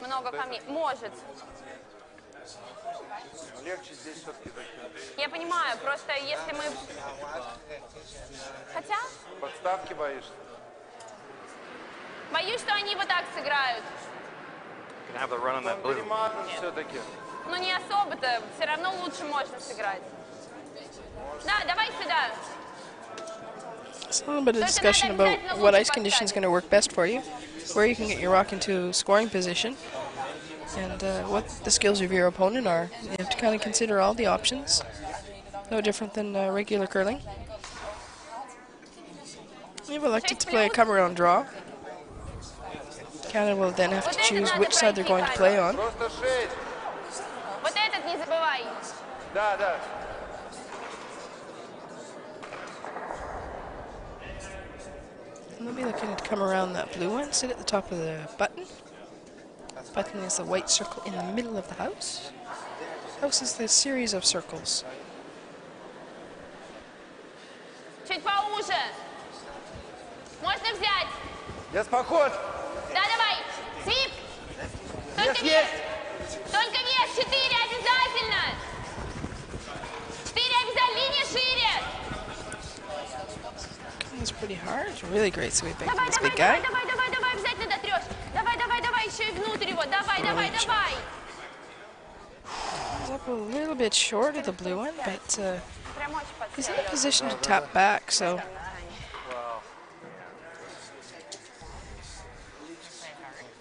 много камней. Может. Легче здесь все-таки закинуть. Я понимаю, просто если мы... Хотя, Подставки боишься? боюсь, что они вот так сыграют. Gonna have the run on that blue. Все-таки. Ну не особо-то, все равно лучше можно сыграть. Да, давай сюда. It's a little bit of discussion about what ice condition is going to work best for you, where you can get your rock into scoring position, and what the skills of your opponent are. You have to kind of consider all the options. No different than regular curling. We've elected to play a come-around draw. Canada will then have to choose which side they're going to play on. Просто 6. Вот этот не забывай. Да, да. And they'll be looking to come around that blue one, sit at the top of the button. Button is the white circle in the middle of the house. House is the series of circles. Чуть поуже. Можно взять. Есть поход. Да, давай. Свип. Только вес. Только вес. 4 обязательно. 4 обязательно. Линия шире. It's pretty hard. Really great sweeping from Давай, this давай, big давай, guy. давай, давай, давай. Обязательно дотрешь. Давай, давай, давай. Еще и внутрь его. Давай, давай, давай. He's up a little bit short of the blue one, but Прям очень he's in a подстреливает. position to tap back, so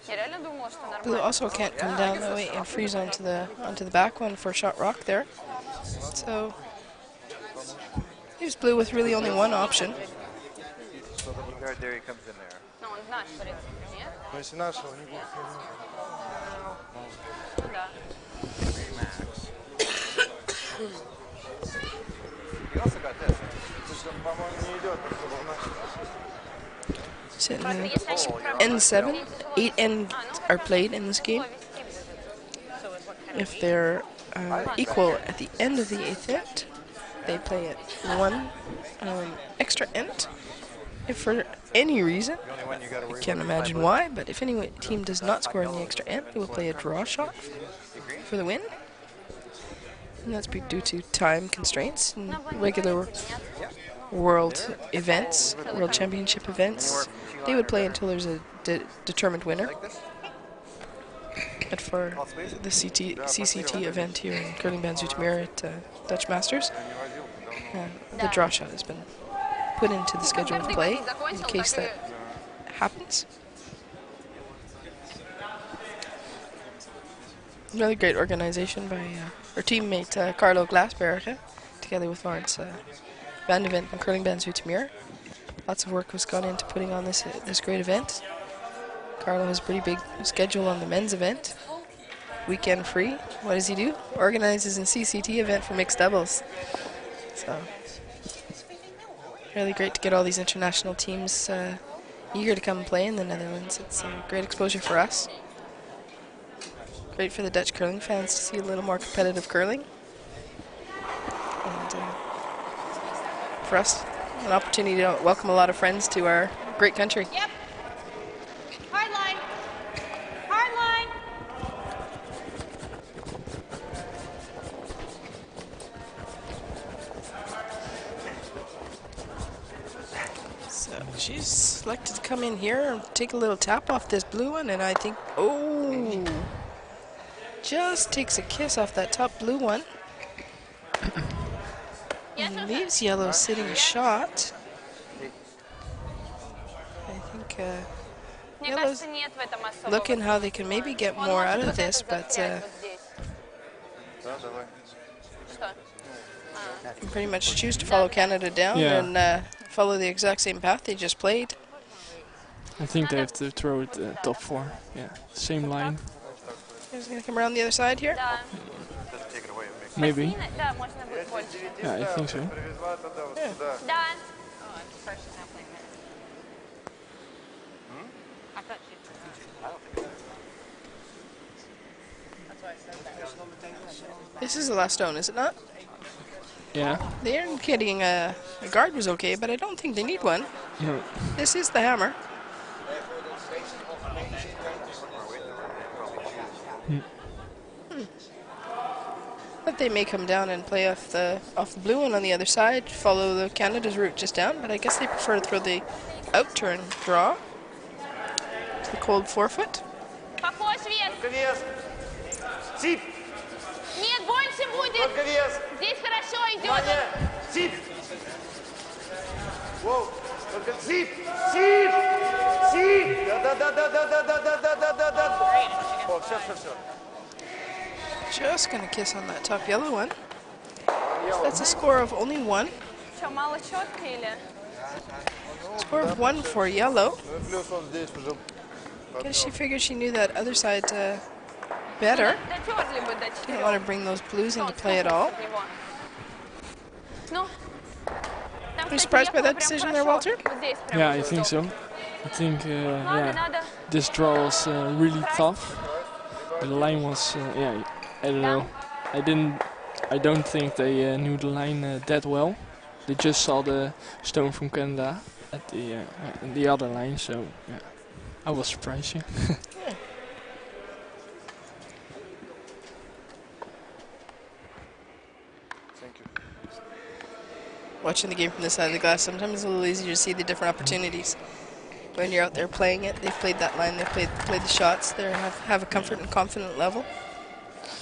Я реально думала, что blue нормально. also can't come down the way and freeze onto the back one for shot rock there. So here's blue with really only one option. Right there, he comes in there. Ну, он наш, в принципе, нет? Но если нашего не будет. Да. You also got this. Это же, по-моему, не идет особо в нашем. So N7, 8 ends are played in this game. If they're equal at the end of the 8th end, they play at 1 extra end. If for any reason, I can't imagine why, but if any team does not score in the extra end, they will play a draw shot for the win. And that's due to time constraints and regular world events, world championship events. They would play until there's a determined winner. But for the CCT event here in Curling Van Zoetermeer at Dutch Masters, the draw shot has been put into the schedule of play in case that happens. Another great organization by our teammate Carlo Glasberger, together with Lawrence Van de Vent and Curling Van Zoetermeer. Lots of work was gone into putting on this great event. Carlo has a pretty big schedule on the men's event. Weekend free. What does he do? Organizes a CCT event for mixed doubles. So, really great to get all these international teams eager to come and play in the Netherlands. It's a great exposure for us. Great for the Dutch curling fans to see a little more competitive curling. And for us, an opportunity to welcome a lot of friends to our great country. Yep. Hard line. Hard line. So she's selected to come in here and take a little tap off this blue one, and I think, oh, just takes a kiss off that top blue one. And leaves yellow sitting shot. I think Мне yellow's кажется, нет в этом особого. looking how they can maybe get Он more может out of вот this, это but застрять вот здесь. Да, давай. Что? pretty much choose to follow Canada down Yeah. and follow the exact same path they just played. I think they have to throw it top 4. Yeah, same line. He's going to come around the other side here. Да. Doesn't take it away. It makes Maybe. Сильно? Да, можно будет больше. Yeah, I think so. Привезла тогда вот сюда. Да. This is the last stone, is it not? Yeah. The indicating a guard was okay, but I don't think they need one. No. This is the hammer. But they may come down and play off the blue one on the other side, follow the Canada's route just down, but I guess they prefer to throw the out turn draw to the cold forefoot. Похож вес. Только вес. Сип. Нет, больше будет. Только вес. Здесь хорошо идет. Внимание. Сип. Воу. Только сип. Сип. Сип. Да. О, все. Just gonna kiss on that top yellow one. That's a score of only 1. Что, мало четко или? Score of 1 for yellow. Ну и плюс он здесь уже. Guess she figured she knew that other side better. Дотерли бы до Didn't want to bring those blues into play at all. Ну, Are you surprised by that decision there, Walter? Yeah, I think so. I think this draw was really tough. The line was yeah, I don't know. I don't think they knew the line that well. They just saw the stone from Canada at the other line, so yeah, I was surprised. Yeah. Thank you. Watching the game from this side of the glass, sometimes it's a little easier to see the different opportunities. When you're out there playing it, they've played that line, they've played the shots, they have a comfort and confident level.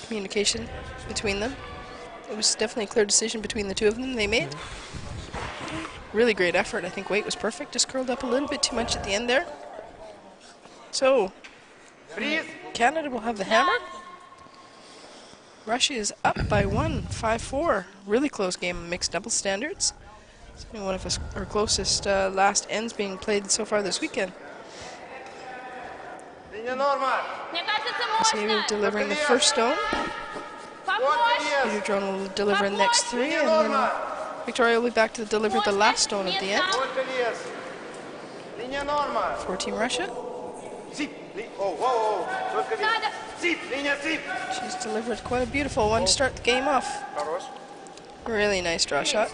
Communication between them. It was definitely a clear decision between the two of them they made. Really great effort. I think weight was perfect, just curled up a little bit too much at the end there. So, Canada will have the hammer. Russia is up by 1, 5-4. Really close game of mixed double standards. It's been one of our closest last ends being played so far this weekend. Moiseeva delivering the first stone. Menard-Baker will deliver the next 3, and then Victoria will be back to deliver the last stone at the end. For Team Russia. She's delivered quite a beautiful one to start the game off. Really nice draw shot.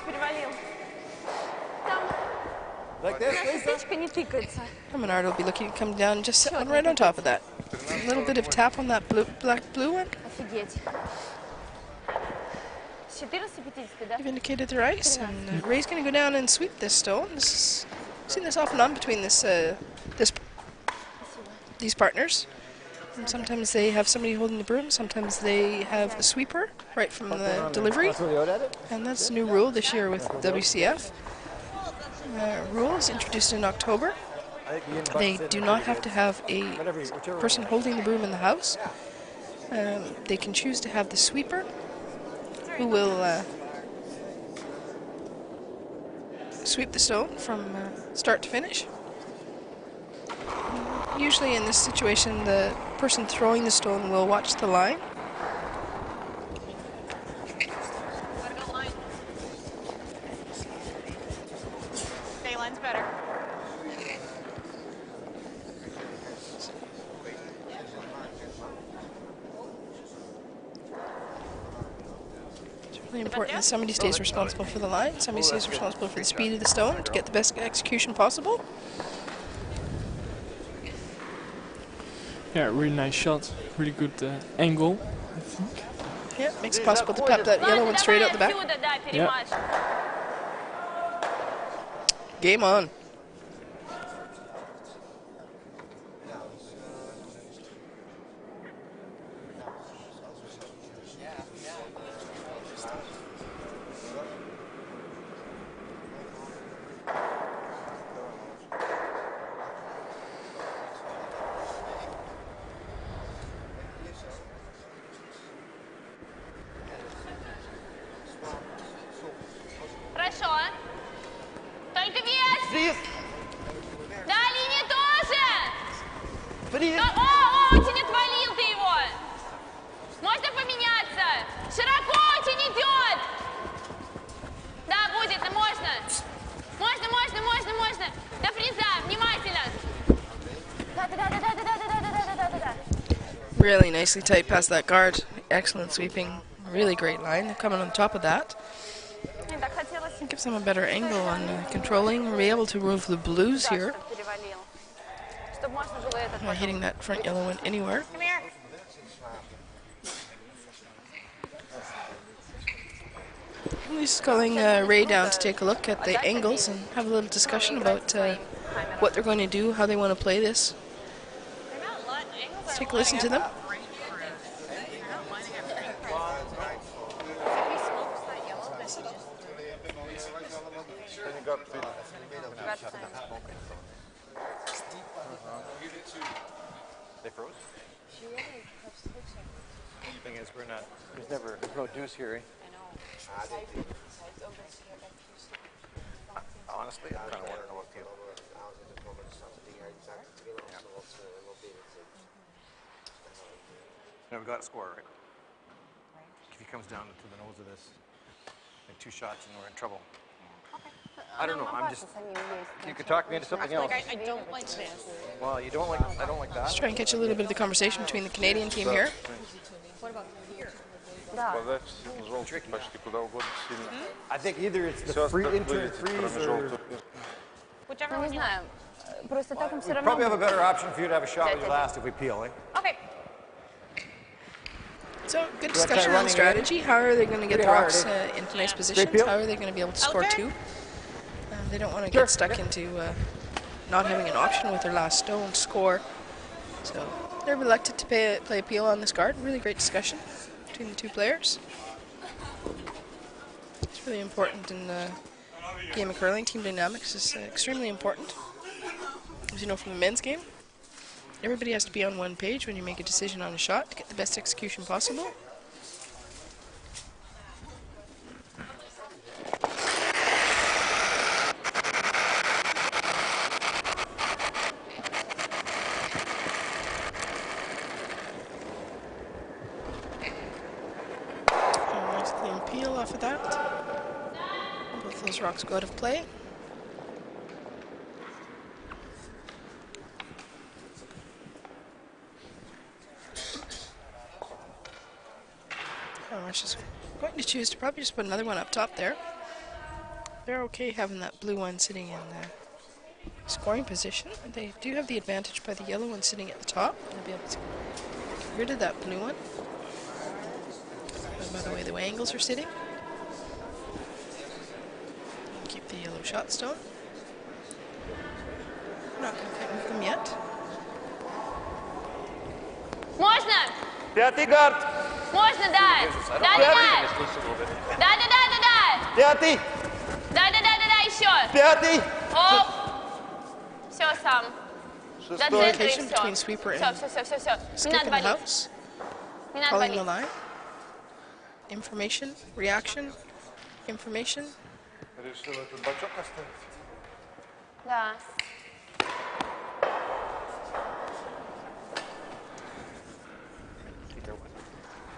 Menard will be looking to come down just sitting right on top of that. A little bit of tap on that blue one. They've indicated their ice, and Ray's going to go down and sweep this stone. I've seen this off and on between these partners. And sometimes they have somebody holding the broom, sometimes they have a sweeper right from the delivery. And that's a new rule this year with WCF. Rules introduced in October. They do not have to have a person holding the broom in the house. They can choose to have the sweeper, who will sweep the stone from start to finish. Usually in this situation, the person throwing the stone will watch the line. Line's better. It's really important that somebody stays responsible for the line, somebody stays responsible for the speed of the stone to get the best execution possible. Yeah, really nice shot, really good angle, I think. Yeah, makes it possible to pop that yellow one straight out the back. Yeah. Game on. Хорошо. Только вес. Да, линия тоже. Очень отвалил ты его. Можно поменяться. Широко очень идет. Да, будет, можно. Можно. До приза, внимательно. Да. Really nicely tight past that guard. Excellent sweeping. Really great line. They're coming on top of that. It gives them a better angle on controlling. We'll be able to move the blues here. Not hitting that front yellow one anywhere. Come here. He's calling Ray down to take a look at the angles and have a little discussion about what they're going to do, how they want to play this. Let's take a listen to them. He smokes that yellow, but he just... They froze? The thing is, there's no juice here, eh? I know. Honestly, I kind of want to know what field. Now we got a score, right? If he comes down to the nose of this, like 2 shots and we're in trouble. I don't know. I'm just. You could talk me into something else. Like, I don't like this. Well, you don't like. I don't like that. Let's try and catch a little bit of the conversation between the Canadian team here. What about here? I think either it's the free intern freeze or. Whichever Ну, one не you знаю. Просто так им все равно... Probably have a better option for you to have a shot with your last if we peel, eh? Okay. So, good discussion on strategy. How are they going to get the rocks into nice positions? How are they going to be able to score 2? They don't want to get stuck into not having an option with their last stone score. So, they're reluctant to play a peel on this guard. Really great discussion between the 2 players. It's really important in the game of curling. Team dynamics is extremely important. As you know from the men's game, everybody has to be on one page when you make a decision on a shot to get the best execution possible. Nice clean peel off of that. Both those rocks go out of play. I was just going to choose to probably just put another one up top there. They're okay having that blue one sitting in the scoring position. They do have the advantage by the yellow one sitting at the top. They'll be able to get rid of that blue one. And by the way the angles are sitting. Keep the yellow shot stone. Not going to quite move them yet. Можно? Пятый гард! Можно, да. Да. Пятый! Да, еще. Пятый! Оп. Все сам. До центра и Communication between sweeper все. and Все. Не stick надо in the валить. house. Не надо Calling the валить. line. Information, reaction, information. Решил этот бачок оставить? Да.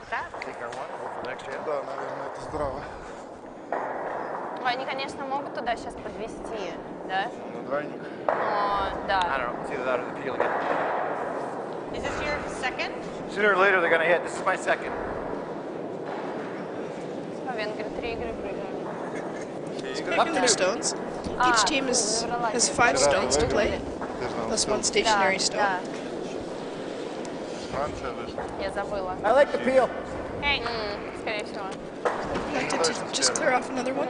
Да, наверное, это здраво. Они, конечно, могут туда сейчас подвести, да? На двойник. Но, да. I don't know. It's either that or the peel again. Is this your second? Sooner or later they're going to hit. This is my second. Венгры 3 игры проиграли. Picking their stones. Each team has 5 stones to play, plus 1 stationary stone. Да, Франция вышла. я забыла. I like the peel. Эй, Скорее всего. Elected to just clear off another one.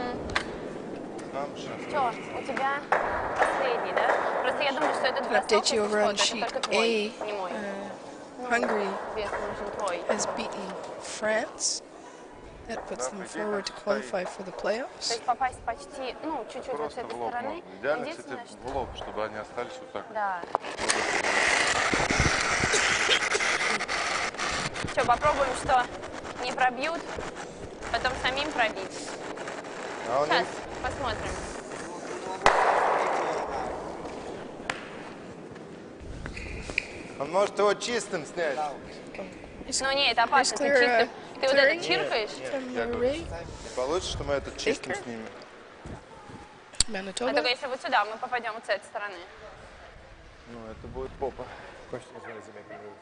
Нам сейчас. Что, у тебя последний, да? Просто я думаю, что это I'll update you over on это sheet только твой, A. не мой. Hungary Вес нужен твой. has beaten France. That puts them forward to qualify for the То playoffs. есть попасть почти, ну, чуть-чуть вот с Просто этой в лоб. стороны. Идеально, Единственное, кстати, что... в лоб, чтобы они остались вот так. Да. Что, попробуем, что не пробьют, потом самим пробить. А он Сейчас, посмотрим. Он может его чистым снять. Ну не, это опасно, ты clear, чисто... Ты вот clearing? это чиркаешь, From Я the говорю, Ray, не получится, что мы этот чистым Baker? снимем. а Manitoba. только если вот сюда мы попадем вот с этой стороны. Ну, это будет попа. Question is, when is he making a move?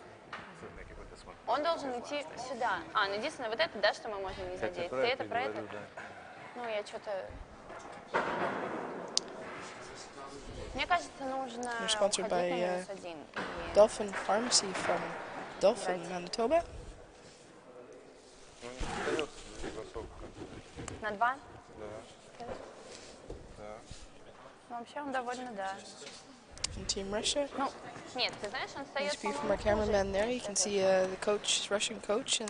So make it with this one. Он должен идти сюда. А, ну единственное, вот это, да, что мы можем не задеть. Ты это про это? Ну, я что-то... Мне кажется, нужно You're sponsored уходить by, на минус 1. Dolphin Pharmacy from Dolphin, Manitoba. На 2? Да. Ну, вообще он довольно, да. from Team Russia. Ну, нет, ты знаешь, он Nice встает, view from по-моему, our cameraman there. You can see the coach, Russian coach, and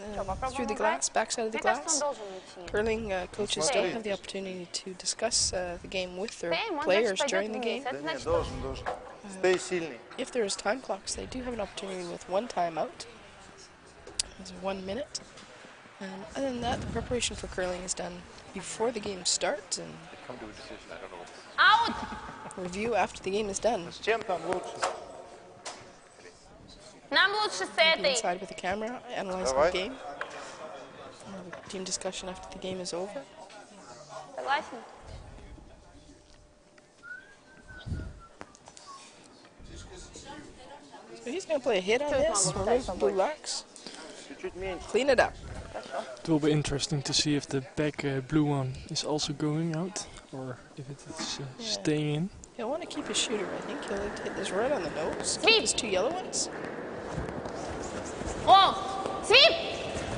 through the glass, backside of the Мне кажется, он glass. должен уйти. Curling coaches don't have the opportunity to discuss the game with their Стоим, он players дальше during пойдет the вниз. game. Это Да нет, значит, что должен. Стей сильный. If there is time clocks, they do have an opportunity with one timeout. It's 1 minute. Other than that, the preparation for curling is done before the game starts and Come to a decision. I don't know what this is. аут! review after the game is done. С чем там лучше? Нам лучше с Be этой. inside with the camera, analyzing Давай. the game. We'll have a team discussion after the game is over. Согласен? So he's going to play a hit on this. Remove blue locks. Чуть-чуть меньше. Clean it up. It will be interesting to see if the back blue one is also going out or if it is staying in. He'll want to keep his shooter, I think. He'll hit this right on the nose. Sweep! Keep his 2 yellow ones. О! Свип!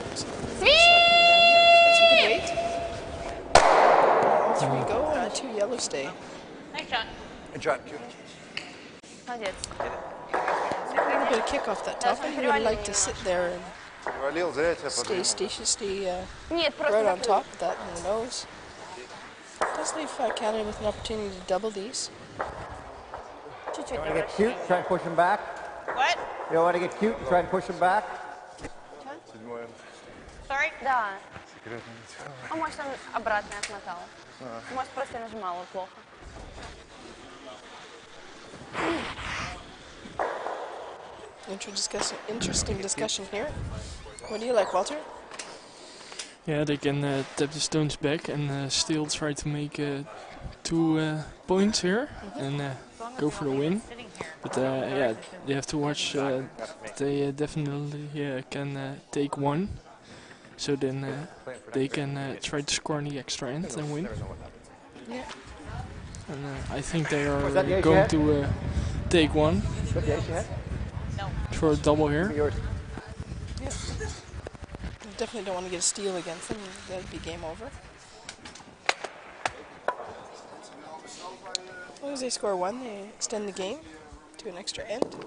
That's a good Свип! weight. 3 go and the 2 yellow stay. Nice shot. Good job, Q. Молодец. A little bit of kick off that top one. He would like to sit there and Перевалил, зря тебя stay подвинул. stay Нет, просто right on закрыл. top with that in the nose. Does leave Canada with an opportunity to double these. Чуть-чуть Want to get обращение. cute, try and push him back? What? You don't want to get cute, try and push him back? Седьмой. Sorry? Да. Секретный материал. А может, он обратно отмотал. Может, просто я нажимала плохо. Interesting discussion here. What do you like, Walter? Yeah, they can tap the stones back and still try to make 2 points here and go for the win. But yeah, they have to watch. They definitely can take 1, so then they can try to score on the extra end and win. Yeah. And I think they are that the ace going you had? to take 1 Is that the ace you had? for a double here. Yours. Definitely don't want to get a steal against them. That'd be game over. As long as they score 1, they extend the game to an extra end.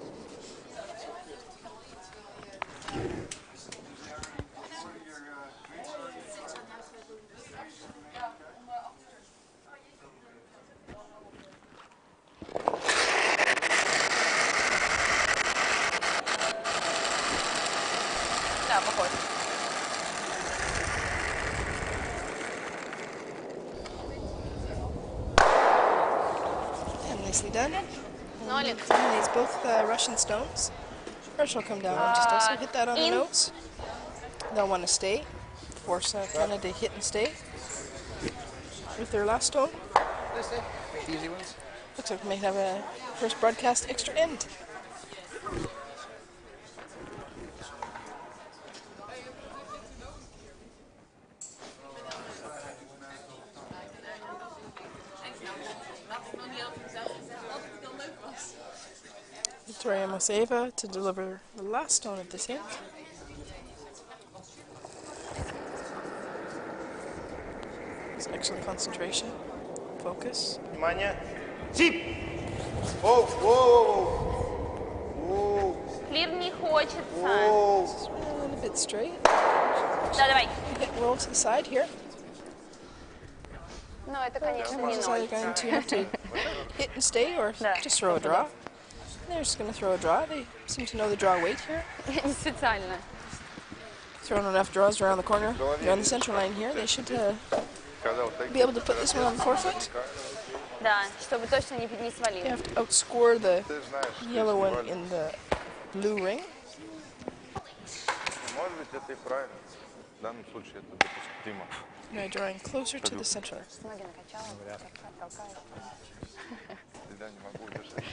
Да, похож. And nicely done. Нолик. Eliminates both Russian stones. Russia will come down and just also hit that on the in. nose. They'll want to stay. Force Canada to hit and stay with their last stone. Easy ones. Looks like we may have a first broadcast extra end. Victoria Moiseeva to deliver the last stone of this hit. It's excellent concentration, focus. Внимание. Зип! Воу, воу, воу. Клир не хочется. Воу. Just run a little bit straight. Да, давай. Hit roll to the side here. Ну, это, конечно, This не is ноль. either going to have to hit and stay or Да. just throw a draw. They're just going to throw a draw. They seem to know the draw weight here. Не специально. Throwing enough draws around the corner, around the central line here. They should Когда вот be able to put this one on the forefoot. Да, чтобы точно не They свалил. have to outscore the ты знаешь, yellow one in the blue ring. может быть, это и правильно. В данном случае это допустимо. Now drawing closer to the center. Ноги накачала, толкает. Всегда не могу удержать.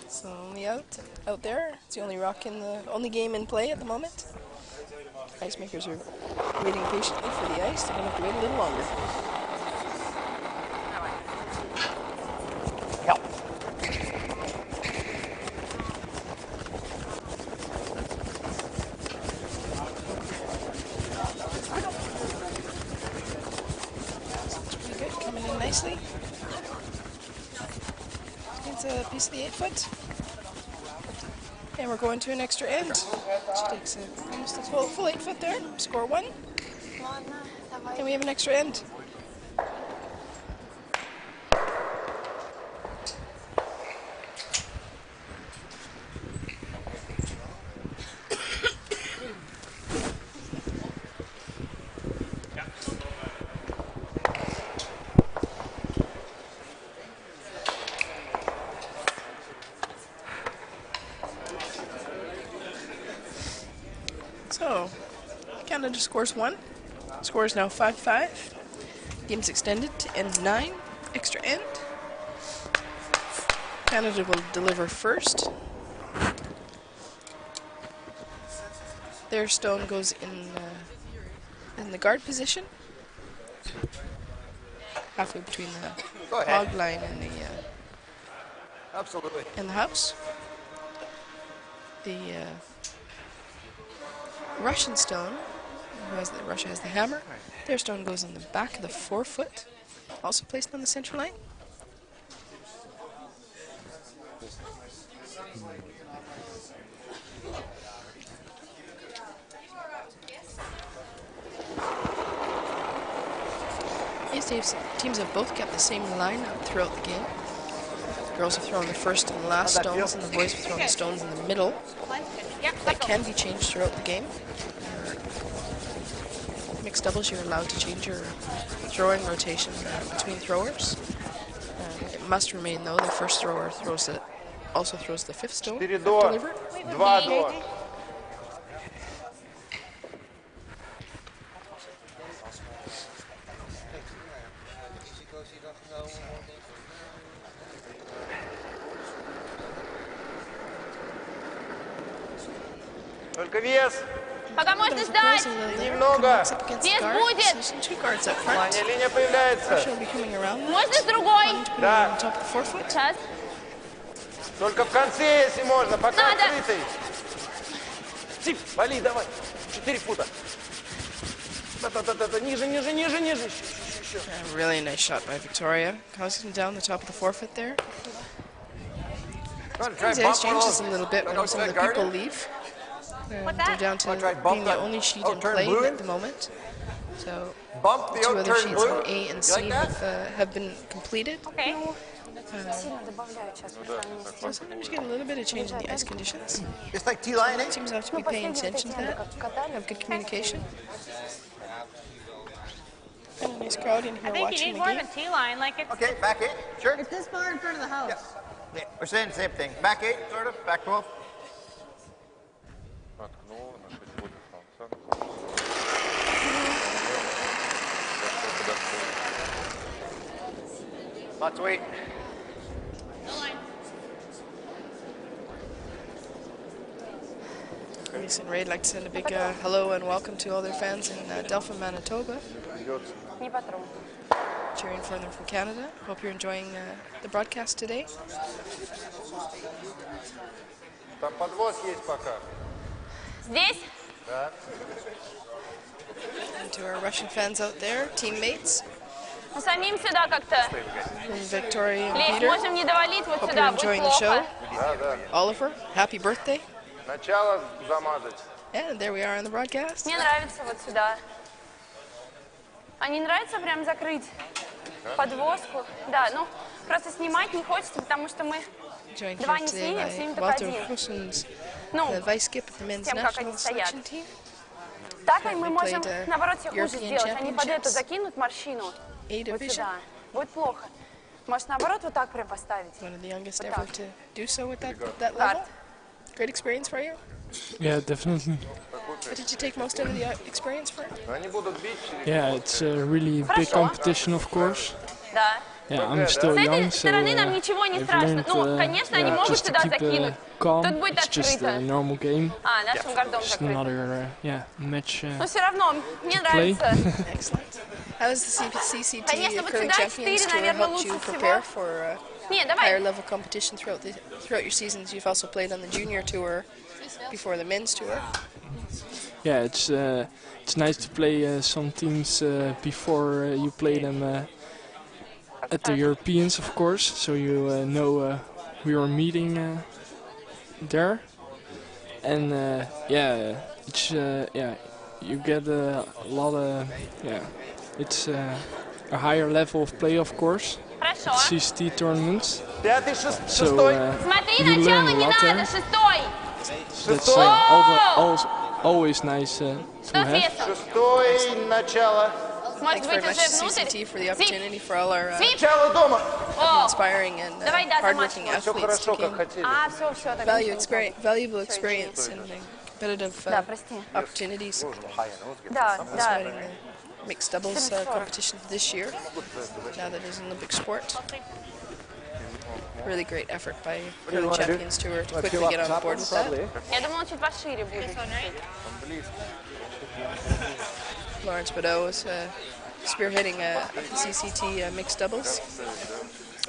It's the only out there. It's the only rock in the only game in play at the moment. Ice makers are waiting patiently for the ice. They're going to have to wait a little longer. gets a piece of the 8-foot. And we're going to an extra end. She takes almost a full 8-foot there. Score 1. And we have an extra end. So, Canada scores 1. Score is now 5-5. Game's extended to end 9. Extra end. Canada will deliver first. Their stone goes in the guard position, halfway between the hog line and the Absolutely. and the house. The Russian stone, Russia has the hammer. Their stone goes in the back of the 4-foot, also placed on the center line. These teams have both kept the same line throughout the game. The girls have thrown the first and last stones, and the boys have thrown the stones in the middle. That can be changed throughout the game. Mixed doubles, you're allowed to change your throwing rotation between throwers. It must remain, though, the first thrower also throws the 5th stone. 4 до, Delivered. 2 до. Только вес. Пока можно ждать. Немного. Вес будет. Внимание, линия появляется. Можно с другой? Да. Сейчас. Только в конце, если можно, пока Надо. открытый. Тип, вали, давай. 4 фута. Да-да-да-да, ниже, ниже, ниже, ниже. Еще. A really nice shot by Victoria. Causing down the top of the 4-foot there. It's changed just a little bit when some of the people leave. They're down to being the only sheet in play at the moment. So Bump the the 2 other outturn sheets blue. on A and C have been completed. Okay. So sometimes you get a little bit of change in the ice conditions. Just like T-line, eh? Teams have to be paying attention to that. Have good communication. And a nice crowd in I here think you watching need the more game. of a T-line, like it's... Okay, back 8, sure. It's this far in front of the house. Yeah, we're saying the same thing. Back 8, sort of, back 12. Lots of weight. Lisa and Ray would like to send a big hello and welcome to all their fans in Delphin, Manitoba. Cheering for them from Canada. Hope you're enjoying the broadcast today. Там подвоз есть пока. Здесь? Да. And to our Russian fans out there, teammates, Ну, самим сюда как-то. Victoria and Лесь, Peter. можем не довалить вот Hope you're сюда, будет enjoying the show. плохо. Да, да. Oliver, happy birthday. Начало замазать. And there we are on the broadcast. Мне нравится вот сюда. А не нравится прям закрыть подвозку? Да, ну просто снимать не хочется, потому что мы Joined два here не today снимем, by снимем только Walter один. Hussens, Ну, the vice skip of the men's тем, как они national стоят. selection team. Так мы We можем, played, наоборот, себе хуже European сделать. Они под эту Championships. закинут морщину. A Вот division. сюда. Будет плохо. Может, наоборот, вот так прям поставить. One of the youngest Вот ever так. to do so at that level. Карт. Great experience for you. Yeah, definitely. What did you take most out of the experience for? Они будут бить через... Yeah, it's a really big competition, of course. Да. Yeah, I'm still С этой young, so стороны нам ничего не I've страшно. learned, Ну, конечно, они могут just to сюда keep закинуть. calm. Тут будет It's just a открыто. normal game. А, нашим гордом Just закрыто. another, match. Но все равно, мне play. нравится. Excellent. How has the CCT Конечно, вот curling сюда champions 4, tour наверное, helped you лучше prepare всего. for Не, higher давай. level competition throughout your seasons? You've also played on the junior tour before the men's tour. Yeah, it's nice to play some teams before you play them at the Europeans, of course. So you know we were meeting there, and yeah, it's yeah, you get a lot of it's a higher level of play, of course, at CCT tournaments. So Смотри, you learn начало a не lot надо, there. шестой. That's always nice to Что с have. весом? Шестой, начало. Может Thanks very быть, much уже to внутрь? CCT for the Свип, opportunity for all our Начало дома. О, inspiring and давай, да, hardworking замачивай. Все athletes хорошо, to как gain хотели. все, так. valuable experience and competitive Да, прости. opportunities. Да, Also да. heading the mixed doubles competition this year, now that it is an Olympic sport. Really great effort by Curling Champions Tour to quickly get on board with that. Я думала, чуть пошире будет. Lawrence Badeau is spearheading CCT mixed doubles.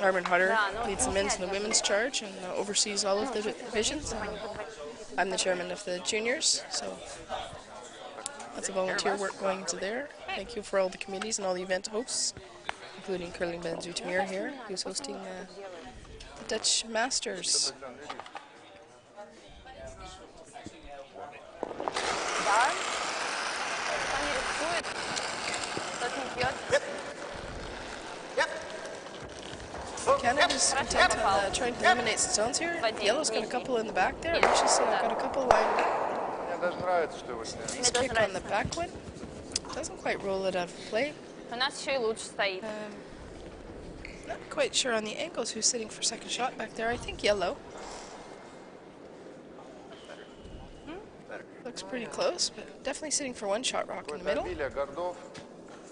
Armin Hutter leads the men's and the women's charge and oversees all of the divisions. I'm the chairman of the juniors, so lots of volunteer work going into there. Thank you for all the committees and all the event hosts, including Curling Ben Zoetemeer here, who's hosting the Dutch Masters. Да. Кто не рискует, тот не пьет. Canada's intent on trying to eliminate zones here. Yellow's got a couple in the back there. Russia's got a couple lined up. Мне даже нравится, что вы сняли. Nice kick on the back one. Doesn't quite roll it out of play. У нас еще и лучше стоит. Not quite sure on the angles who's sitting for second shot back there. I think Yellow. Looks pretty close, but definitely sitting for one shot rock in the middle. Обилие городов.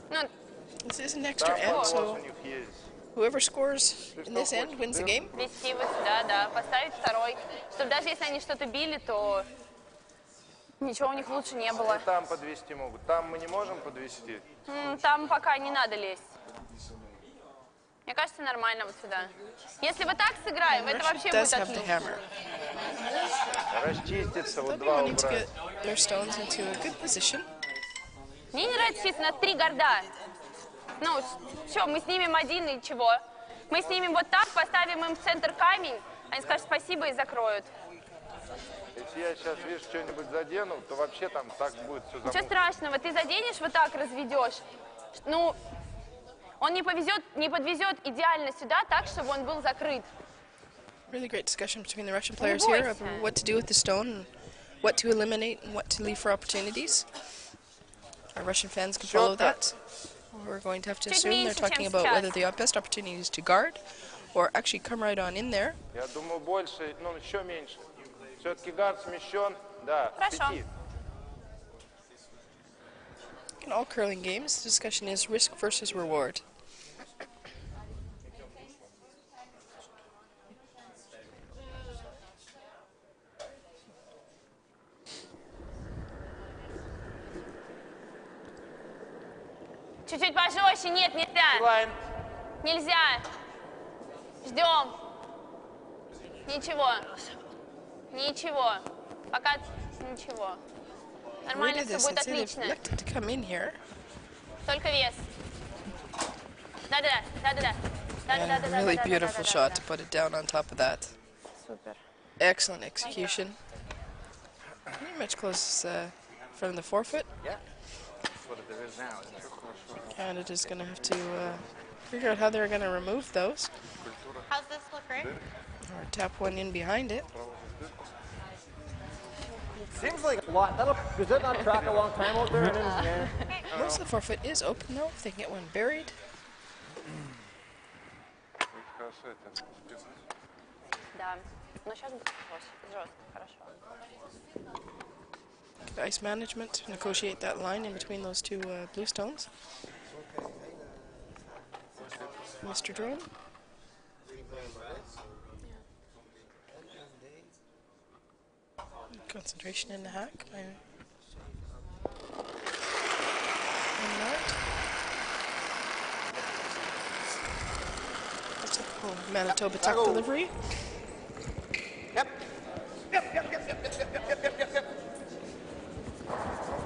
Ну, This is an extra end, so У них есть. whoever scores in this end wins the game. вести вот сюда, да, поставить второй. Чтобы даже если они что-то били, то ничего у них лучше не было. И там подвести могут. Там мы не можем подвести. Там пока не надо лезть. Мне кажется, нормально вот сюда. Если вот так сыграем, это вообще Does будет have the отлично. hammer. Расчиститься, вот They'll be два wanting to убрать. get their stones into a good position. Мне не нравится чисто на 3 гарда. Ну, все, мы снимем один и чего? Мы снимем вот так, поставим им в центр камень, они скажут спасибо и закроют. Если я сейчас, видишь, что-нибудь задену, то вообще там так будет все Ничего замутно. страшного, ты заденешь, вот так разведешь. Ну, он не подвезет идеально сюда так, чтобы он был закрыт. Really great discussion between the Russian players here of what to do with the stone, and what to eliminate, and what to leave for opportunities. Our Russian fans can follow that. We're going to have to assume they're talking about whether the best opportunity is to guard, or actually come right on in there. Я думаю, больше, ну, еще меньше. Все-таки гард смещен, да, с Хорошо. 5. In all curling games, the discussion is risk versus reward. Чуть-чуть пожестче, нет, нельзя. Лайн. Нельзя. Ждем. Ничего. Ничего. Пока ничего. Rid Нормально, of все this, будет and say they've отлично. elected to come in here. Только вес. Да-да-да, да-да-да. And a really beautiful shot to put it down on top of that. Супер. Excellent execution. Pretty much close from the forefoot. That's what it is now, isn't it? Canada's going to have to figure out how they're going to remove those, How's this look, Rick? or tap one in behind it. Seems like a lot. Does that not track a long time out there? And then, Most of the forefoot is open though, if they can get one buried. Да. Но сейчас будет жестко, хорошо. Good ice management, negotiate that line in between those two blue stones. Mr. Drone. Concentration in the hack. That's a typical Manitoba tuck delivery.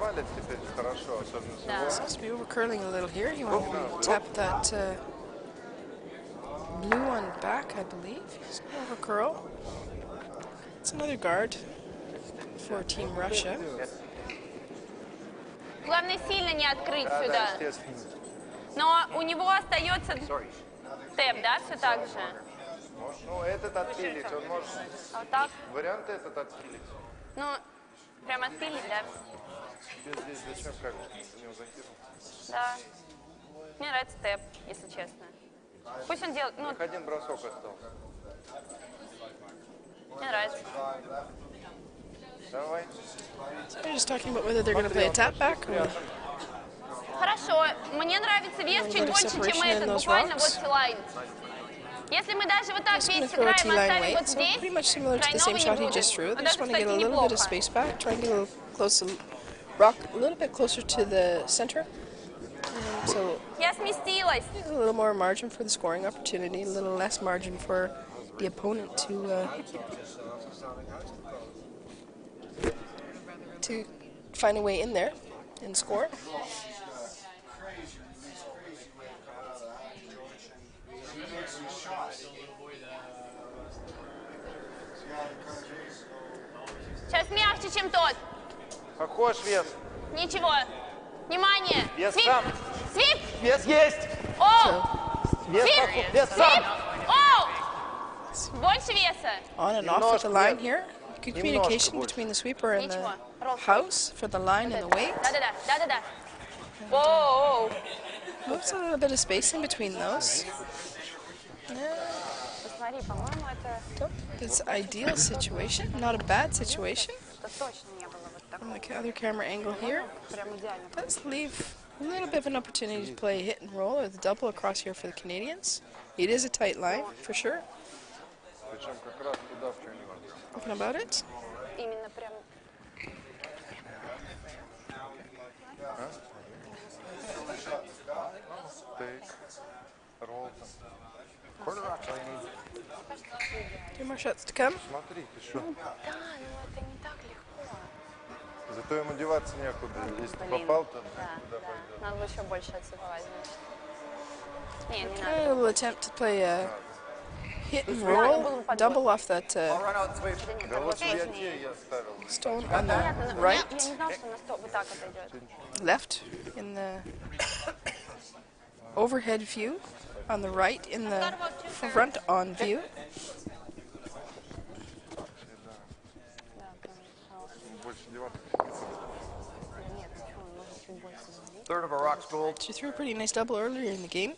Валит теперь хорошо, особенно с его. Seems to be over curling a little here. You want to tap that blue on back, I believe. He's over curl. It's another guard for Team Russia. Главное сильно не открыть Да, сюда. естественно. Но у него остается тэп, да, все так же? Ну, этот отпилить, он может... А вот так? Вариант этот отпилить. Ну, прям отпилить, да? Здесь зачем, как в него закинуть? Да. Мне нравится тэп, если честно. Пусть он делает, ну, Один бросок остался. мне нравится. Давай. So they're just talking about whether they're going to play a tap back or Хорошо, мне нравится вес чуть больше, чем этот, буквально вот T-line. Если мы даже вот так just going весь to throw a сыграем, T-line оставим вот weight. So здесь, pretty much similar to the same тройного shot не he just будет. threw. Вот They just даже, want to get a кстати, little bit of неплохо. space back, try and get a little close to rock, a little bit closer to the center. So Я сместилась. a little more margin for the scoring opportunity, a little less margin for the opponent to find a way in there and score. Сейчас мягче, чем тот. Похож вес. Ничего. Внимание. Вес Свип. сам. Свип. Вес есть. Оу. Вес, Свип. вес Свип. сам. Оу. Больше веса. On and off with the line here. Good Немножко communication больше. between the sweeper and Ничего. the Ровно. house for the line and the weight. Да-да-да. Да-да-да. Оу. Moves a little bit of space in between those. Посмотри, по-моему, это Don't think it's an ideal situation, not a bad situation. точно не было вот так. From the other camera angle here, Прям идеально. does leave a little bit of an opportunity to play hit and roll or the double across here for the Canadians. It is a tight line, for sure. Причем как раз туда в что-нибудь. Talking about it. Именно прям. Тейк. Ролл. Quarter rocks all you need. 2 more shots to come. Смотри, ты что? Да, но это не так легко. Зато ему деваться некуда. Если ты Блин. попал, то Да, куда да. пойдет. Надо было еще больше отсыпать, значит. Не, не Okay, надо. we'll attempt to play a hit and roll, double off that I'll run out and sweep. Да вот я тебе я ставил. stone on the Понятно, но right, я не знала, что на вот так это идет. left in the overhead view, on the right in the front on view. Да, прям, пожалуйста. Больше деваться. Нет, ну что, он может чуть больше залить. Third of a rock's gold. She threw a pretty nice double earlier in the game.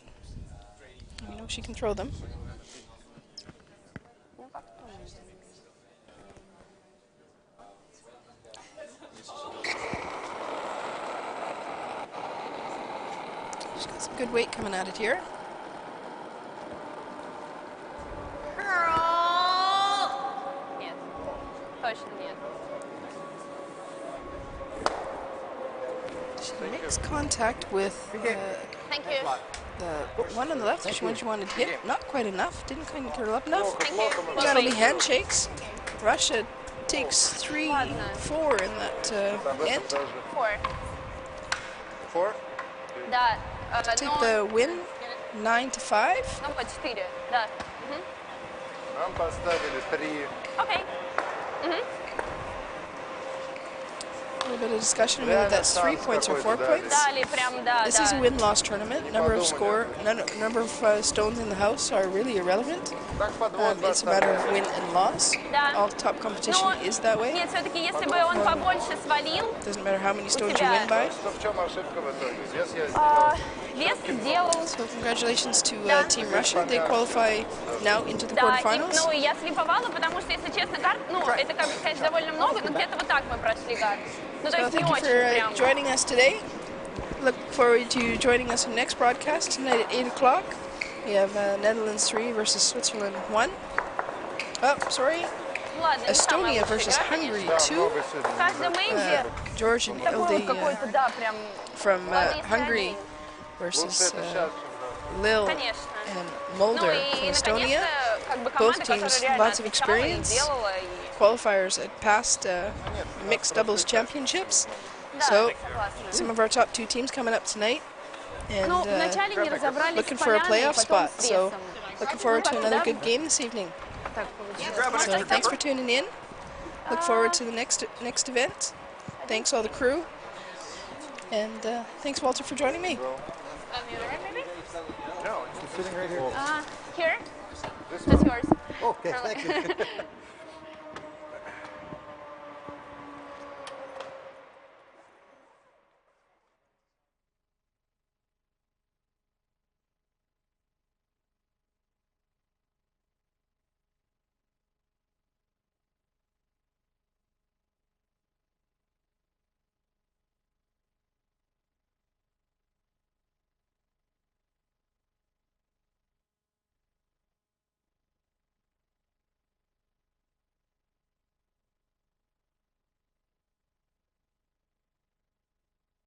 You know she can throw them. Ну, как думаешь? She's got some good weight coming at it here. Нет, точно нет. She makes contact with Thank you. the one on the left, which one she wanted to hit. Not quite enough. Didn't quite curl up enough. Thank you. That'll be handshakes. Russia takes 3-4 in that end. Даже. Four. Four? Да. Take Ну, the win 9-5. ну, по 4. Да. Мгм. Нам поставили 3. Окей. A little bit of discussion whether that's 3 points or 4 points. Дали прям, да, This is a да. win-loss tournament. Number of stones in the house are really irrelevant. Так подвод It's a matter of win and loss. Да. All top competition Но is that way. нет, все-таки если бы он побольше свалил, Doesn't matter how many stones you win by. Что в чем ошибка в итоге? Вес я сделал. вес сделал. So congratulations to Да. Team Russia. They qualify now into the Да, и, quarterfinals. ну, и я слиповала, потому что, если честно, карт, ну, это, как бы сказать, довольно много, но где-то вот так мы прошли карт. Ну, то So есть не thank you очень for прям. joining us today. Look forward to joining us in the next broadcast tonight at 8 o'clock. We have Netherlands 3 versus Switzerland 1. Oh, sorry. Ладно, не самая Estonia лучшая versus игра, Hungary конечно. 2. В каждом энде George and такой Ildi какой-то, да, прям from слабее Hungary сравнение. versus Лучше это сейчас, Lil Конечно. and Ну Mulder и, from наконец-то, Estonia. как бы Both команда, teams которая реально lots of отвечала и experience. делала, и... Qualifiers at past mixed doubles championships. Да, So согласна. some of our top 2 teams coming up tonight. And Ну, вначале не разобрались looking с for a полями, playoff потом spot. с So весом. Looking forward to another good game this evening. So thanks for tuning in. Look forward to the next event. Thanks all the crew. And thanks Walter for joining me. On the other end, maybe? No, it's sitting right here. Here? That's yours. Okay, thank you.